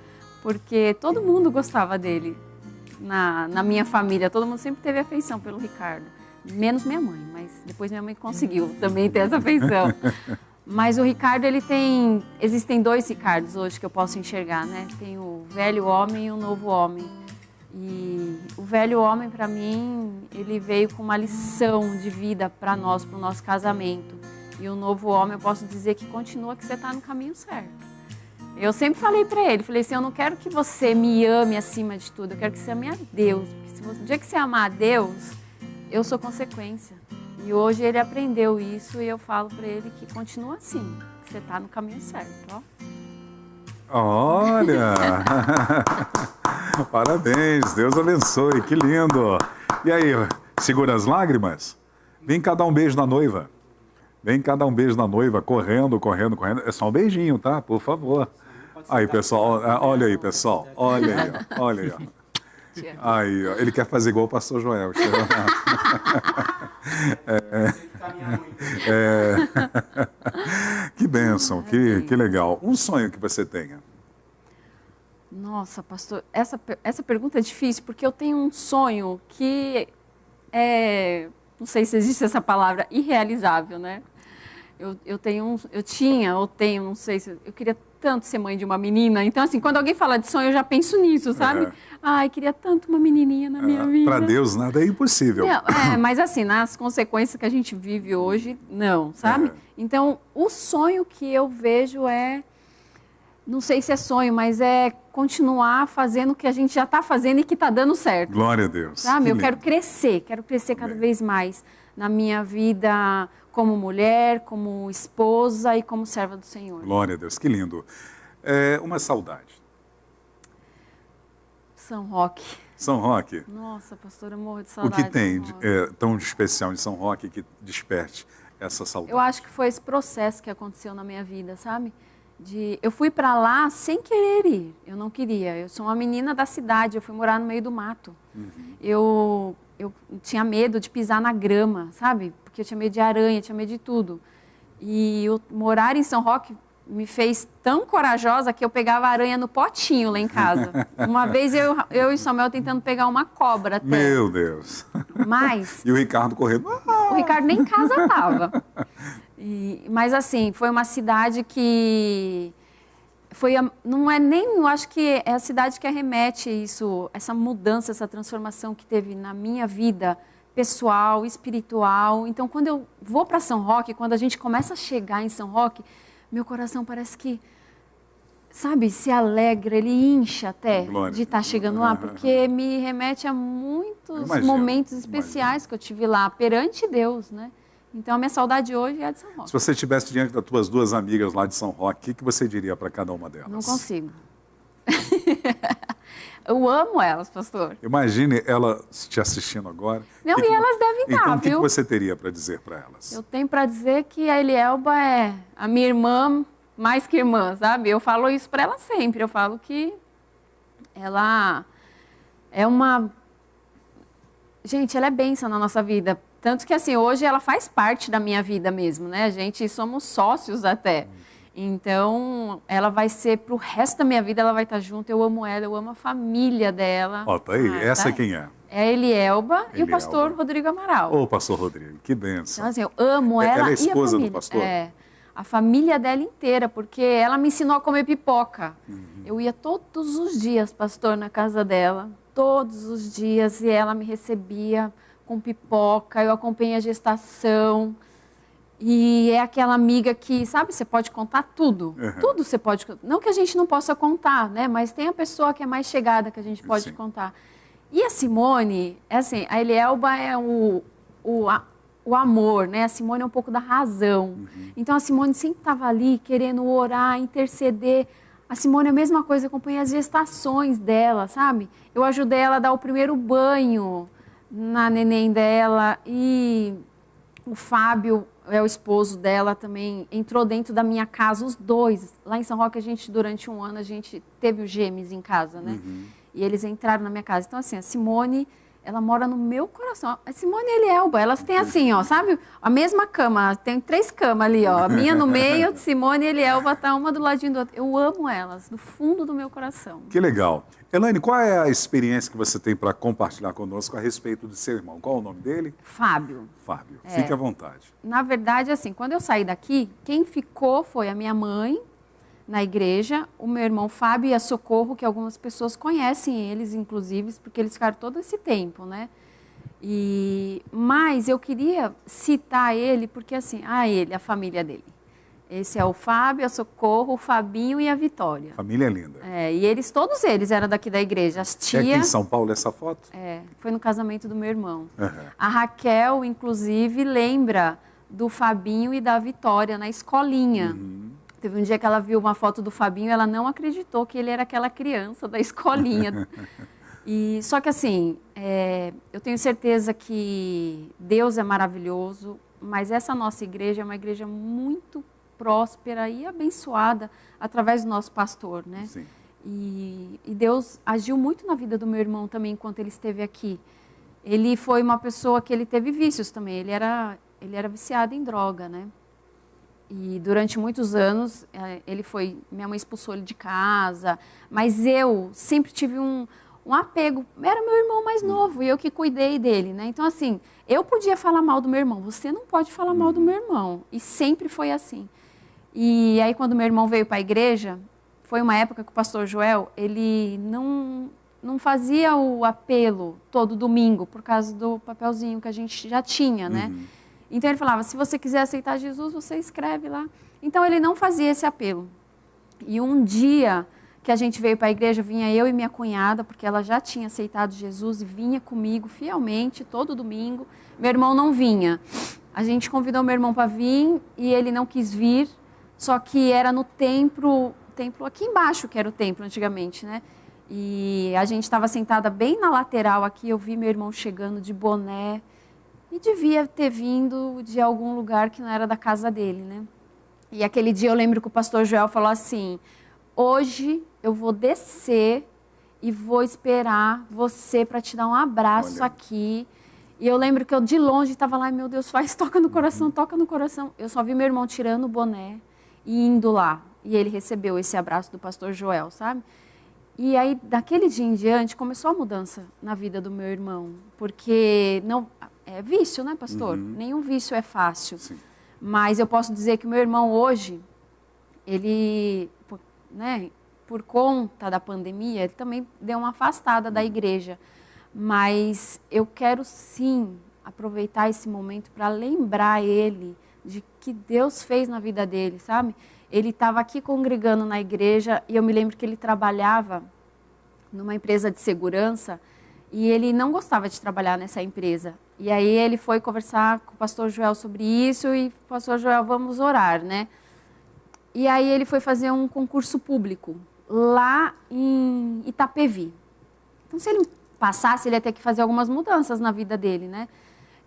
Porque todo mundo gostava dele na minha família. Todo mundo sempre teve afeição pelo Ricardo. Menos minha mãe, mas depois minha mãe conseguiu também ter essa afeição. Mas o Ricardo, existem 2 Ricardos hoje que eu posso enxergar, né? Tem o velho homem e o novo homem. E o velho homem, para mim, ele veio com uma lição de vida para nós, para o nosso casamento. E o novo homem, eu posso dizer que continua que você está no caminho certo. Eu sempre falei para ele, falei assim, eu não quero que você me ame acima de tudo, eu quero que você ame a Deus. Porque o dia que você amar a Deus, eu sou consequência. E hoje ele aprendeu isso e eu falo para ele que continua assim, que você está no caminho certo, ó. Olha! Parabéns, Deus abençoe, que lindo! E aí, segura as lágrimas? Vem cá dar um beijo na noiva. Vem cá dar um beijo na noiva, correndo, correndo, correndo. É só um beijinho, tá? Por favor. Aí, pessoal, olha aí, pessoal. Olha aí, ó. Olha aí, ó. Aí, ó. Ele quer fazer igual o pastor Joel. Que bênção, que legal. Um sonho que você tenha? Nossa, pastor, essa pergunta é difícil, porque eu tenho um sonho que é, não sei se existe essa palavra, irrealizável, né? Eu tenho, não sei se... Eu queria tanto ser mãe de uma menina. Então, assim, quando alguém fala de sonho, eu já penso nisso, sabe? Ai, queria tanto uma menininha na minha vida. Para Deus, nada é impossível. Não, mas assim, nas consequências que a gente vive hoje, não, sabe? Então, o sonho que eu vejo não sei se é sonho, mas é continuar fazendo o que a gente já está fazendo e que está dando certo. Glória a Deus. Sabe? Eu quero crescer cada vez mais na minha vida como mulher, como esposa e como serva do Senhor. Glória a Deus, que lindo. Uma saudade. São Roque. São Roque? Nossa, pastora, eu morro de saudade. O que tem tão de especial em São Roque que desperte essa saudade? Eu acho que foi esse processo que aconteceu na minha vida, sabe? Eu fui para lá sem querer ir, eu não queria. Eu sou uma menina da cidade, eu fui morar no meio do mato. Eu tinha medo de pisar na grama, sabe? Porque eu tinha medo de aranha, tinha medo de tudo. E morar em São Roque me fez tão corajosa que eu pegava aranha no potinho lá em casa. Uma vez eu e Samuel tentando pegar uma cobra até. Meu Deus! Mas... E o Ricardo correndo. O Ricardo nem em casa estava. Mas assim, foi uma cidade que... não é nem... Eu acho que é a cidade que arremete isso, essa mudança, essa transformação que teve na minha vida pessoal, espiritual. Então, quando eu vou para São Roque, quando a gente começa a chegar em São Roque, meu coração parece que, sabe, se alegra, ele incha até de estar chegando lá, porque me remete a muitos momentos especiais que eu tive lá, perante Deus, né? Então, a minha saudade hoje é de São Roque. Se você estivesse diante das tuas 2 amigas lá de São Roque, o que você diria para cada uma delas? Não consigo. Eu amo elas, pastor. Imagine ela te assistindo agora. Não, e elas devem estar, então, viu? o que você teria para dizer para elas? Eu tenho para dizer que a Elielba é a minha irmã mais que irmã, sabe? Eu falo isso para ela sempre. Eu falo que ela é uma... Gente, ela é bênção na nossa vida. Tanto que, assim, hoje ela faz parte da minha vida mesmo, né? A gente somos sócios até. Então, ela vai ser, pro resto da minha vida, ela vai estar junto. Eu amo ela, eu amo a família dela. Ó, tá aí. Essa quem é? É a Elielba e o pastor Rodrigo Amaral. Ô, pastor Rodrigo, que bênção. Então, assim, eu amo ela. Ela é esposa e a do pastor? A família dela inteira, porque ela me ensinou a comer pipoca. Eu ia todos os dias, pastor, na casa dela, todos os dias, e ela me recebia com pipoca, eu acompanhei a gestação. E é aquela amiga que, sabe, você pode contar tudo. Tudo você pode contar. Não que a gente não possa contar, né? Mas tem a pessoa que é mais chegada que a gente pode contar. E a Simone, assim, a Elielba é o amor, né? A Simone é um pouco da razão. Então, a Simone sempre estava ali querendo orar, interceder. A Simone é a mesma coisa, eu acompanhei as gestações dela, sabe? Eu ajudei ela a dar o primeiro banho na neném dela. E o Fábio, o esposo dela, também entrou dentro da minha casa, os 2. Lá em São Roque, durante um ano, a gente teve os gêmeos em casa, né? E eles entraram na minha casa. Então, assim, a Simone ela mora no meu coração. A Simone e a Elielba, elas têm assim, ó, sabe? A mesma cama, tem 3 camas ali, ó. A minha no meio, Simone e a Elielba tá uma do ladinho do outro. Eu amo elas, do fundo do meu coração. Que legal. Elaine, qual é a experiência que você tem para compartilhar conosco a respeito do seu irmão? Qual é o nome dele? Fábio. Fábio. Fique à vontade. Na verdade, assim, quando eu saí daqui, quem ficou foi a minha mãe, na igreja, o meu irmão Fábio e a Socorro, que algumas pessoas conhecem eles, inclusive, porque eles ficaram todo esse tempo, né? Mas eu queria citar ele, porque assim, a família dele. Esse é o Fábio, a Socorro, o Fabinho e a Vitória. Família linda. E todos eles eram daqui da igreja. As tias... É aqui em São Paulo essa foto? Foi no casamento do meu irmão. Uhum. A Raquel, inclusive, lembra do Fabinho e da Vitória na escolinha. Uhum. Teve um dia que ela viu uma foto do Fabinho e ela não acreditou que ele era aquela criança da escolinha. Só que assim, eu tenho certeza que Deus é maravilhoso, mas essa nossa igreja é uma igreja muito próspera e abençoada através do nosso pastor, né? Sim. E Deus agiu muito na vida do meu irmão também enquanto ele esteve aqui. Ele foi uma pessoa que ele teve vícios também, ele era viciado em droga, né? E durante muitos anos, minha mãe expulsou ele de casa, mas eu sempre tive um apego, era meu irmão mais novo e eu que cuidei dele, né? Então assim, eu podia falar mal do meu irmão, você não pode falar mal do meu irmão, e sempre foi assim. E aí quando meu irmão veio para a igreja, foi uma época que o pastor Joel, ele não fazia o apelo todo domingo, por causa do papelzinho que a gente já tinha, né? Uhum. Então ele falava, se você quiser aceitar Jesus, você escreve lá. Então ele não fazia esse apelo. E um dia que a gente veio para a igreja, vinha eu e minha cunhada, porque ela já tinha aceitado Jesus e vinha comigo fielmente todo domingo. Meu irmão não vinha. A gente convidou meu irmão para vir e ele não quis vir, só que era no templo aqui embaixo, que era o templo antigamente, né? E a gente estava sentada bem na lateral aqui, eu vi meu irmão chegando de boné, e devia ter vindo de algum lugar que não era da casa dele, né? E aquele dia eu lembro que o pastor Joel falou assim, hoje eu vou descer e vou esperar você para te dar um abraço aqui. E eu lembro que eu de longe estava lá, meu Deus, toca no coração, toca no coração. Eu só vi meu irmão tirando o boné e indo lá. E ele recebeu esse abraço do pastor Joel, sabe? E aí, daquele dia em diante, começou a mudança na vida do meu irmão. Porque não... É vício, né, pastor? Uhum. Nenhum vício é fácil. Sim. Mas eu posso dizer que meu irmão hoje, ele, né, por conta da pandemia, ele também deu uma afastada da igreja. Mas eu quero sim aproveitar esse momento para lembrar ele de que Deus fez na vida dele, sabe? Ele estava aqui congregando na igreja e eu me lembro que ele trabalhava numa empresa de segurança e ele não gostava de trabalhar nessa empresa. E aí ele foi conversar com o pastor Joel sobre isso e pastor Joel, vamos orar, né? E aí ele foi fazer um concurso público lá em Itapevi. Então se ele passasse, ele ia ter que fazer algumas mudanças na vida dele, né?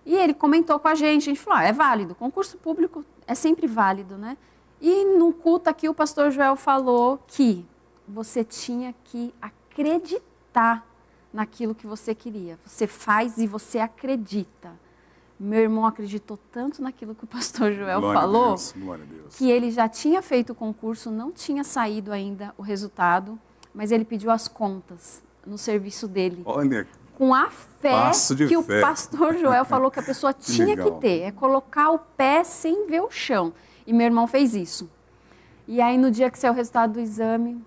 E ele comentou com a gente falou, é válido, concurso público é sempre válido, né? E no culto aqui o pastor Joel falou que você tinha que acreditar naquilo que você queria. Você faz e você acredita. Meu irmão acreditou tanto naquilo que o pastor Joel falou, glória a Deus, que ele já tinha feito o concurso, não tinha saído ainda o resultado, mas ele pediu as contas no serviço dele. Olha, com a fé que o pastor Joel falou que a pessoa tinha que ter. É colocar o pé sem ver o chão. E meu irmão fez isso. E aí, no dia que saiu o resultado do exame,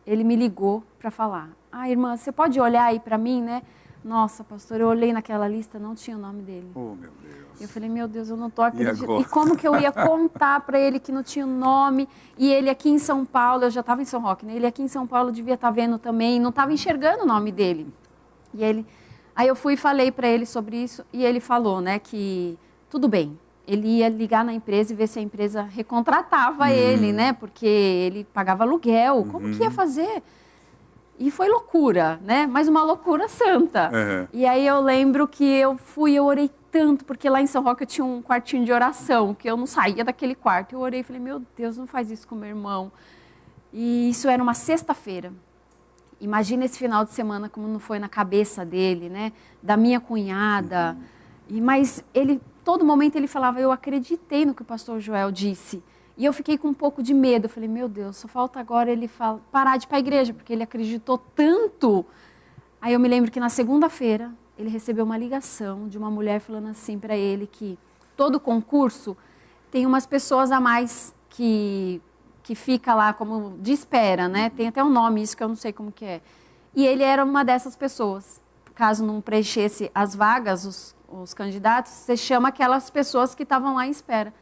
ele me ligou para falar, irmã, você pode olhar aí para mim, né? Nossa, pastor, eu olhei naquela lista, não tinha o nome dele. Oh, meu Deus. Eu falei, meu Deus, eu não estou acreditando. E E como que eu ia contar para ele que não tinha o nome? E ele aqui em São Paulo, eu já estava em São Roque, né? Ele aqui em São Paulo devia estar vendo também, não estava enxergando o nome dele. Aí eu fui e falei para ele sobre isso, e ele falou, né, que tudo bem. Ele ia ligar na empresa e ver se a empresa recontratava ele, né? Porque ele pagava aluguel. Como que ia fazer? E foi loucura, né? Mas uma loucura santa. E aí eu lembro que eu orei tanto, porque lá em São Roque eu tinha um quartinho de oração, que eu não saía daquele quarto. Eu orei e falei, meu Deus, não faz isso com meu irmão. E isso era uma sexta-feira. imagina esse final de semana como não foi na cabeça dele, né? Da minha cunhada. Mas todo momento ele falava, eu acreditei no que o pastor Joel disse. E eu fiquei com um pouco de medo. Eu falei, meu Deus, só falta agora ele parar de ir para a igreja, porque ele acreditou tanto. Aí eu me lembro que na segunda-feira ele recebeu uma ligação de uma mulher falando assim para ele que todo concurso tem umas pessoas a mais que fica lá como de espera, né? Tem até um nome isso que eu não sei como que é. E ele era uma dessas pessoas. Caso não preenchesse as vagas, os candidatos, você chama aquelas pessoas que estavam lá em espera.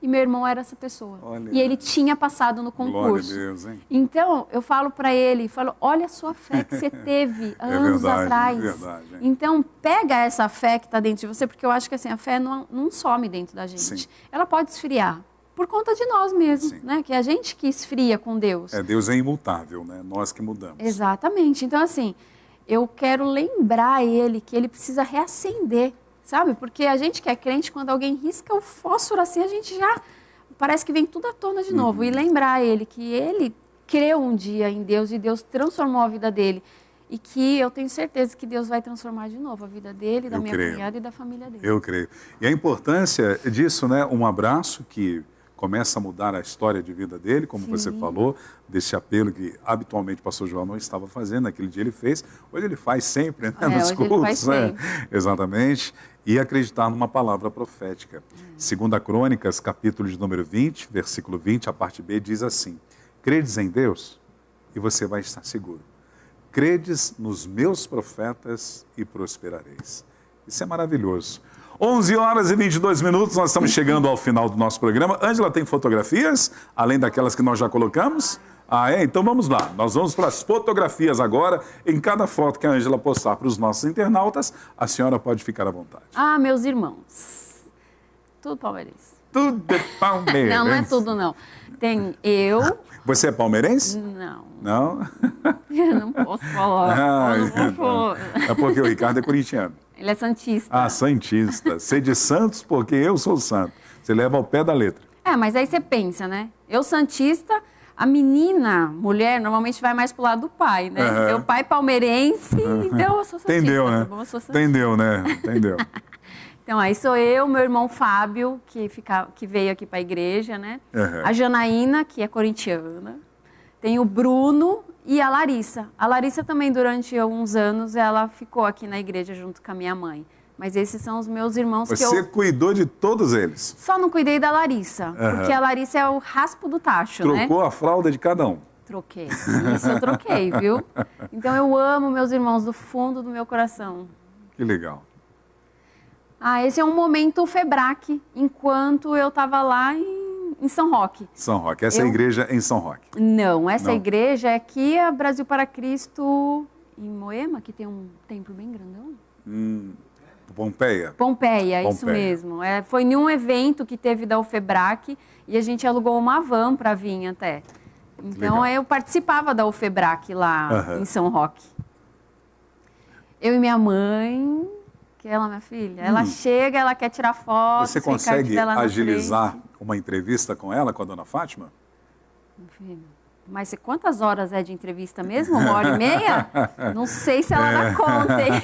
E meu irmão era essa pessoa. Olha. E ele tinha passado no concurso. Glória a Deus, hein? Então, eu falo para ele, olha a sua fé que você teve anos atrás. Verdade, hein? Então, pega essa fé que está dentro de você, porque eu acho que assim, a fé não some dentro da gente. Sim. Ela pode esfriar, por conta de nós mesmos, né? Que é a gente que esfria com Deus. Deus é imutável, né? Nós que mudamos. Exatamente. Então, assim, eu quero lembrar ele que ele precisa reacender, sabe? Porque a gente que é crente, quando alguém risca o fósforo assim, a gente já parece que vem tudo à tona de novo. E lembrar ele que ele creu um dia em Deus e Deus transformou a vida dele. E que eu tenho certeza que Deus vai transformar de novo a vida dele, da minha cunhada e da família dele. Eu creio. E a importância disso, né? Um abraço que começa a mudar a história de vida dele, como você falou, desse apelo que habitualmente o pastor João não estava fazendo, naquele dia ele fez, hoje ele faz sempre, né, nos cultos, né? Exatamente, e acreditar numa palavra profética. Segunda Crônicas, capítulo de número 20, versículo 20, a parte B, diz assim, credes em Deus e você vai estar seguro. Credes nos meus profetas e prosperareis. Isso é maravilhoso. 11 horas e 22 minutos, nós estamos chegando ao final do nosso programa. Ângela, tem fotografias, além daquelas que nós já colocamos? Então vamos lá. Nós vamos para as fotografias agora. Em cada foto que a Ângela postar para os nossos internautas, a senhora pode ficar à vontade. Meus irmãos. Tudo palmeirense. Tudo é palmeirense. Não é tudo não. Tem eu... Você é palmeirense? Não. Não? Eu não posso falar. Não posso falar. É porque o Ricardo é corintiano. Ele é santista. Santista. Sei de Santos porque eu sou santo. Você leva ao pé da letra. Mas aí você pensa, né? Eu santista, a menina, mulher, normalmente vai mais pro lado do pai, né? Meu pai palmeirense, então eu sou santista. Entendeu, né? Tá bom? Eu sou santista. Entendeu, né? Entendeu. Então, aí sou eu, meu irmão Fábio, que veio aqui para a igreja, né? A Janaína, que é corintiana. Tem o Bruno e a Larissa. A Larissa também, durante alguns anos, ela ficou aqui na igreja junto com a minha mãe. Mas esses são os meus irmãos que eu... Você cuidou de todos eles? Só não cuidei da Larissa, porque a Larissa é o raspo do tacho, né? Trocou a fralda de cada um? Troquei. Isso eu troquei, viu? Então eu amo meus irmãos do fundo do meu coração. Que legal. Esse é um momento Febrac, enquanto eu estava lá em São Roque. São Roque. Essa é a igreja em São Roque? Não, essa igreja é aqui, a Brasil para Cristo, em Moema, que tem um templo bem grandão. Pompeia, isso mesmo. Foi em um evento que teve da UFEBRAC e a gente alugou uma van para vir até. Então eu participava da UFEBRAC lá em São Roque. Eu e minha mãe... Que ela, minha filha, ela chega, ela quer tirar foto. Você consegue agilizar uma entrevista com ela, com a dona Fátima? Meu filho, mas quantas horas é de entrevista mesmo? 1h30? Não sei se ela dá conta, hein?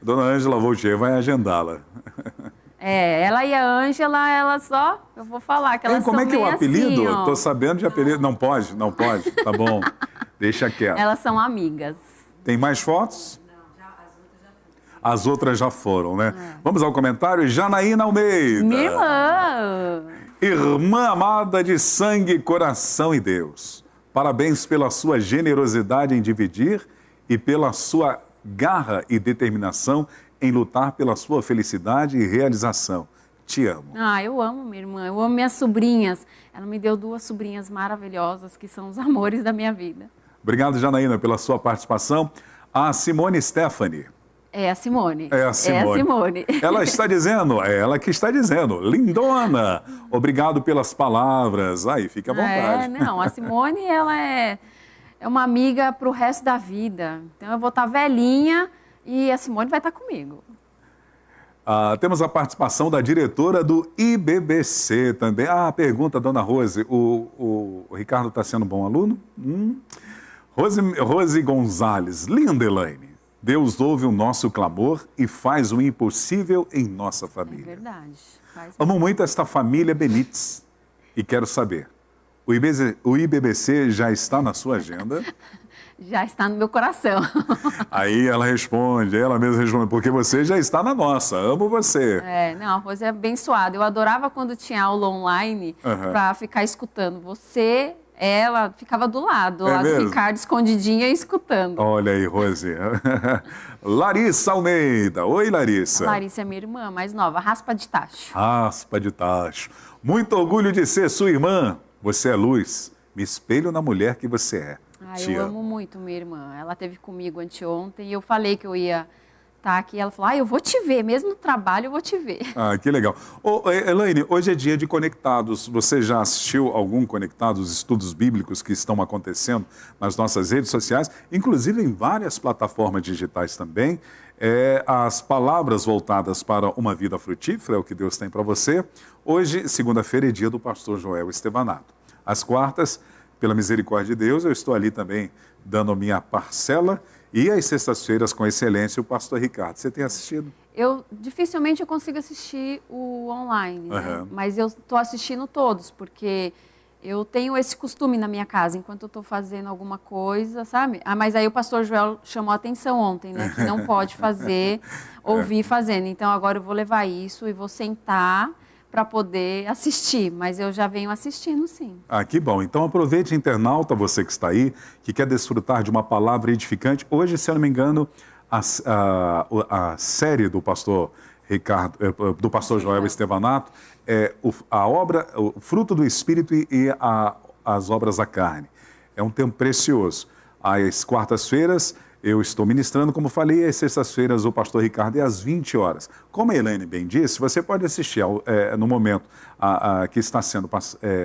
Dona Ângela Voltier vai agendá-la. Ela e a Ângela, eu vou falar que elas são como é que é o apelido? Assim, Tô sabendo de apelido. Não pode, tá bom. Deixa quieto. Elas são amigas. Tem mais fotos? As outras já foram, né? Vamos ao comentário. Janaína Almeida. Minha irmã. Irmã amada de sangue, coração e Deus. Parabéns pela sua generosidade em dividir e pela sua garra e determinação em lutar pela sua felicidade e realização. Te amo. Eu amo minha irmã. Eu amo minhas sobrinhas. Ela me deu 2 sobrinhas maravilhosas que são os amores da minha vida. Obrigado, Janaína, pela sua participação. A Simone Stephanie. É a Simone. É a Simone. Ela está dizendo, ela que está dizendo, lindona, obrigado pelas palavras. Aí, fica à vontade. A Simone, ela é uma amiga para o resto da vida. Então, eu vou estar velhinha e a Simone vai estar comigo. Temos a participação da diretora do IBBC também. Pergunta, dona Rose, o Ricardo está sendo um bom aluno? Rose Gonzalez, linda Elaine. Deus ouve o nosso clamor e faz o impossível em nossa família. É verdade. Amo muito esta família Benites e quero saber, o IBBC já está na sua agenda? Já está no meu coração. Aí ela mesma responde, porque você já está na nossa, amo você. Não, a Rose é abençoada. Eu adorava quando tinha aula online para ficar escutando. Ela ficava do lado do Ricardo, escondidinha, escutando. Olha aí, Rose. Larissa Almeida. Oi, Larissa. A Larissa é minha irmã, mais nova, raspa de tacho. Raspa de tacho. Muito orgulho de ser sua irmã. Você é luz. Me espelho na mulher que você é. Eu amo muito minha irmã. Ela esteve comigo anteontem e eu falei que eu ia estar aqui. Ela falou, eu vou te ver, mesmo no trabalho eu vou te ver. Que legal. Elaine, hoje é dia de Conectados. Você já assistiu algum Conectados, estudos bíblicos que estão acontecendo nas nossas redes sociais, inclusive em várias plataformas digitais também. As palavras voltadas para uma vida frutífera é o que Deus tem para você. Hoje, segunda-feira, é dia do pastor Joel Estevanato. Às quartas, pela misericórdia de Deus, eu estou ali também dando a minha parcela. E às sextas-feiras, com excelência, o pastor Ricardo. Você tem assistido? Dificilmente eu consigo assistir o online, né? Mas eu estou assistindo todos, porque eu tenho esse costume na minha casa, enquanto eu estou fazendo alguma coisa, sabe? Mas aí o pastor Joel chamou a atenção ontem, né? Que não pode fazer, ouvir fazendo. Então agora eu vou levar isso e vou sentar para poder assistir, mas eu já venho assistindo, sim. Que bom. Então aproveite, internauta, você que está aí, que quer desfrutar de uma palavra edificante. Hoje, se eu não me engano, a série do pastor Ricardo, do pastor Joel Estevanato, a obra, o fruto do Espírito e as obras da carne. É um tempo precioso. Às quartas-feiras, eu estou ministrando, como falei, às sextas-feiras o pastor Ricardo é às 20 horas. Como a Elaine bem disse, você pode assistir no momento que está sendo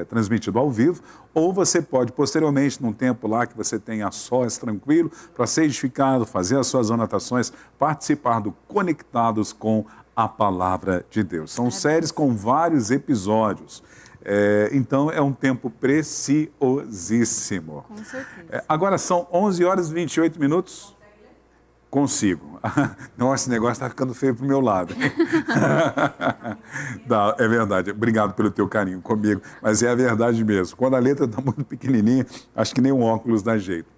transmitido ao vivo, ou você pode, posteriormente, num tempo lá que você tenha sós tranquilo, para ser edificado, fazer as suas anotações, participar do Conectados com a Palavra de Deus. São séries com vários episódios. Então, é um tempo preciosíssimo. Com certeza. Agora são 11 horas e 28 minutos. Consigo. Nossa, esse negócio está ficando feio para o meu lado. Não, é verdade. Obrigado pelo teu carinho comigo. Mas é a verdade mesmo. Quando a letra está muito pequenininha, acho que nem um óculos dá jeito.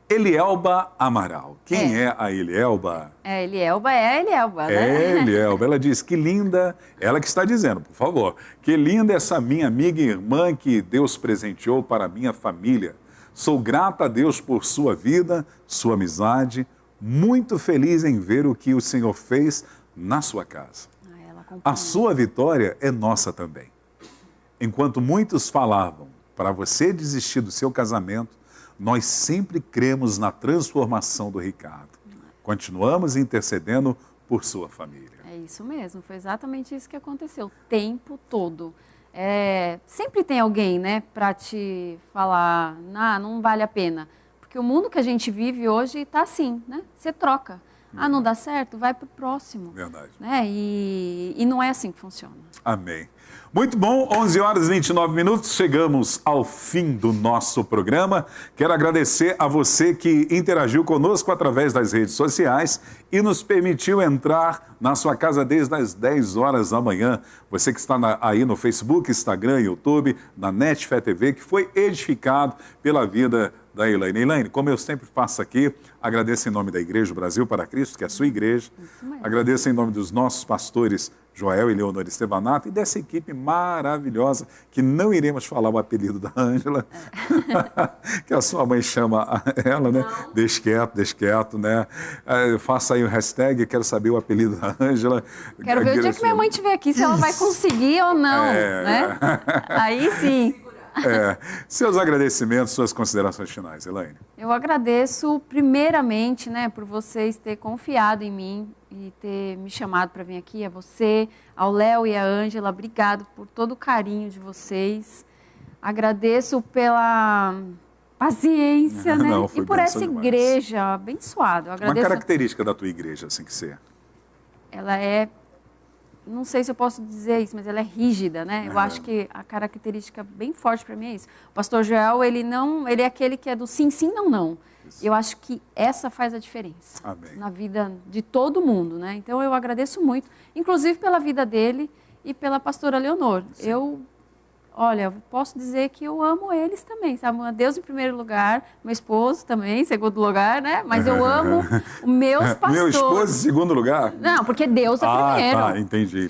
Elielba Amaral. Quem é a Elielba? Elielba é a Elielba, né? É Elielba. Ela diz que linda, ela que está dizendo, por favor, que linda essa minha amiga e irmã que Deus presenteou para a minha família. Sou grata a Deus por sua vida, sua amizade, muito feliz em ver o que o Senhor fez na sua casa. A sua vitória é nossa também. Enquanto muitos falavam para você desistir do seu casamento, nós sempre cremos na transformação do Ricardo. Continuamos intercedendo por sua família. É isso mesmo, foi exatamente isso que aconteceu, o tempo todo. Sempre tem alguém, né, para te falar, não vale a pena. Porque o mundo que a gente vive hoje está assim, né? Você troca. Não dá certo? Vai para o próximo. Verdade. Né? E não é assim que funciona. Amém. Muito bom, 11 horas e 29 minutos, chegamos ao fim do nosso programa. Quero agradecer a você que interagiu conosco através das redes sociais e nos permitiu entrar na sua casa desde as 10 horas da manhã. Você que está aí no Facebook, Instagram, YouTube, na NET Fé TV, que foi edificado pela vida da Elaine. Elaine, como eu sempre faço aqui, agradeço em nome da Igreja Brasil para Cristo, que é a sua igreja. Agradeço em nome dos nossos pastores Joel e Leonor Estevanato e dessa equipe maravilhosa, que não iremos falar o apelido da Ângela, que a sua mãe chama ela, né? Deixa quieto, né? Faça aí o hashtag, quero saber o apelido da Ângela. Quero ver o dia que minha mãe estiver aqui, se ela vai conseguir ou não, né? Aí sim. Seus agradecimentos, suas considerações finais, Elaine. Eu agradeço primeiramente, né, por vocês terem confiado em mim e ter me chamado para vir aqui, a você, ao Léo e a Ângela, obrigado por todo o carinho de vocês. Agradeço pela paciência, né? E por essa igreja abençoada. Uma característica da tua igreja, assim que ser. Ela é não sei se eu posso dizer isso, mas ela é rígida, né? Eu acho que a característica bem forte para mim é isso. O pastor Joel, ele é aquele que é do sim, sim, não, não. Isso. Eu acho que essa faz a diferença. Amém. Na vida de todo mundo, né? Então eu agradeço muito, inclusive pela vida dele e pela pastora Leonor. Sim. Olha, posso dizer que eu amo eles também, sabe? Amo a Deus em primeiro lugar, meu esposo também em segundo lugar, né? Mas eu amo os meus pastores. Meu esposo em segundo lugar? Não, porque Deus é primeiro. Ah, tá, entendi.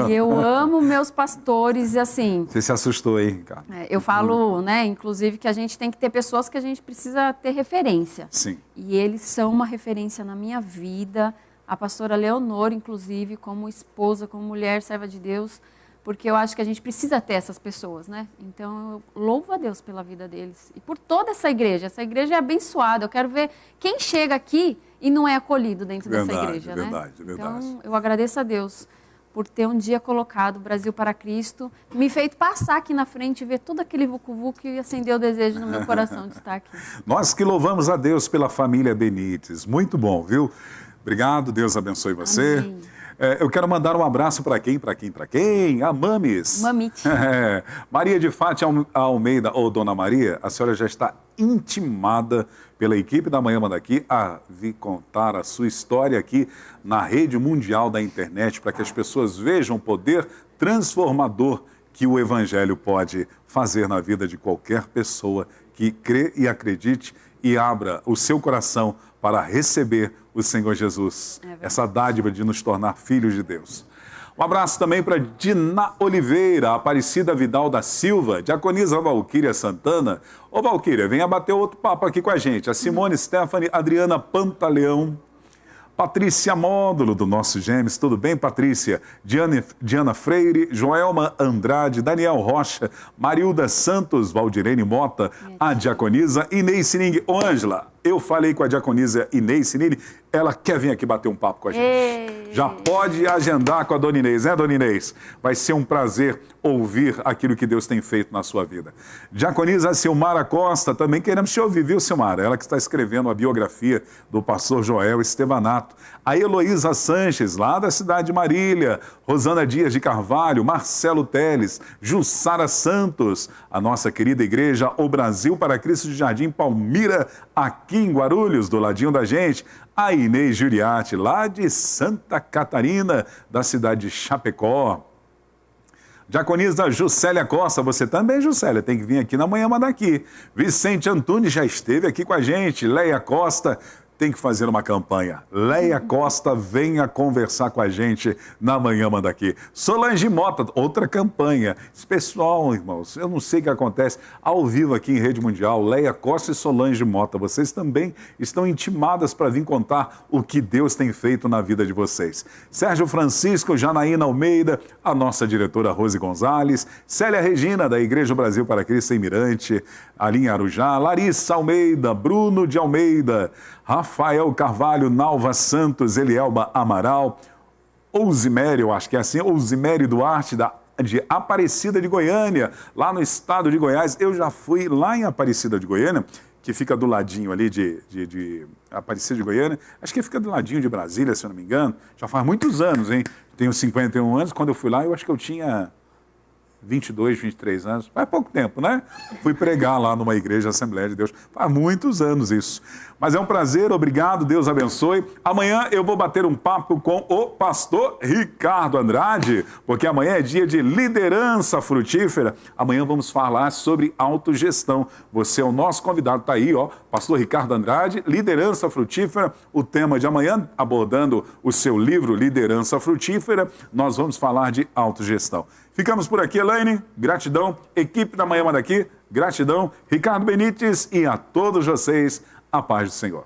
E eu amo meus pastores, assim... Você se assustou, hein, Ricardo? Eu falo, né, inclusive, que a gente tem que ter pessoas que a gente precisa ter referência. Sim. E eles são uma referência na minha vida. A pastora Leonor, inclusive, como esposa, como mulher, serva de Deus... Porque eu acho que a gente precisa ter essas pessoas, né? Então, eu louvo a Deus pela vida deles. E por toda essa igreja. Essa igreja é abençoada. Eu quero ver quem chega aqui e não é acolhido dentro dessa igreja, né? Verdade. Então, eu agradeço a Deus por ter um dia colocado o Brasil para Cristo, me feito passar aqui na frente e ver todo aquele vucu-vucu e acender o desejo no meu coração de estar aqui. Nós que louvamos a Deus pela família Benites. Muito bom, viu? Obrigado, Deus abençoe você. Amém. Eu quero mandar um abraço para quem? A Mamis. Mamite. Maria de Fátima Almeida, ou Dona Maria, a senhora já está intimada pela equipe da Manhã Manda Aqui a vir contar a sua história aqui na rede mundial da internet, para que as pessoas vejam o poder transformador que o Evangelho pode fazer na vida de qualquer pessoa que crê e acredite e abra o seu coração para receber o Senhor Jesus, essa dádiva de nos tornar filhos de Deus. Um abraço também para Dina Oliveira, Aparecida Vidal da Silva, Diaconisa Valquíria Santana. Ô Valquíria, venha bater outro papo aqui com a gente. A Simone Stephanie, Adriana Pantaleão, Patrícia Módulo, do Nosso Gêmeos, tudo bem, Patrícia? Diana Freire, Joelma Andrade, Daniel Rocha, Marilda Santos, Valdirene Mota, a Diaconisa Inês Sining. Ô, Ângela, eu falei com a Diaconisa Inês Sining, ela quer vir aqui bater um papo com a gente. Ei. Já pode agendar com a Dona Inês, né, Dona Inês? Vai ser um prazer ouvir aquilo que Deus tem feito na sua vida. Diaconisa Silmara Costa, também queremos te ouvir, viu, Silmara? Ela que está escrevendo a biografia do pastor Joel Estevanato. A Heloísa Sanches, lá da cidade de Marília. Rosana Dias de Carvalho, Marcelo Teles, Jussara Santos, a nossa querida igreja O Brasil para Cristo de Jardim Palmira, aqui em Guarulhos, do ladinho da gente. A Inês Giuriati, lá de Santa Catarina, da cidade de Chapecó. Diaconisa Juscelia Costa, você também, Juscelia, tem que vir aqui na Manhã Manda Aqui. Vicente Antunes já esteve aqui com a gente. Leia Costa, tem que fazer uma campanha. Leia Costa, venha conversar com a gente na Manhã Manda Aqui. Solange Mota, outra campanha. Esse pessoal, irmãos, eu não sei o que acontece. Ao vivo aqui em Rede Mundial, Leia Costa e Solange Mota, vocês também estão intimadas para vir contar o que Deus tem feito na vida de vocês. Sérgio Francisco, Janaína Almeida, a nossa diretora Rose Gonzalez, Célia Regina, da Igreja Brasil para Cristo em Mirante, Alinha Arujá, Larissa Almeida, Bruno de Almeida, Rafael Carvalho, Nalva Santos, Elielba Amaral, Ousimério, eu acho que é assim, Ousimério Duarte, de Aparecida de Goiânia, lá no estado de Goiás. Eu já fui lá em Aparecida de Goiânia, que fica do ladinho ali de Aparecida de Goiânia, acho que fica do ladinho de Brasília, se eu não me engano, já faz muitos anos, hein? Tenho 51 anos, quando eu fui lá, eu acho que eu tinha 22, 23 anos, faz pouco tempo, né? Fui pregar lá numa igreja, Assembleia de Deus, faz muitos anos isso. Mas é um prazer, obrigado, Deus abençoe. Amanhã eu vou bater um papo com o pastor Ricardo Andrade, porque amanhã é dia de liderança frutífera. Amanhã vamos falar sobre autogestão. Você é o nosso convidado, tá aí, ó, pastor Ricardo Andrade, liderança frutífera. O tema de amanhã, abordando o seu livro Liderança Frutífera, nós vamos falar de autogestão. Ficamos por aqui, Elaine. Gratidão. Equipe da Manhã Manda Aqui, gratidão. Ricardo Benites e a todos vocês, a paz do Senhor.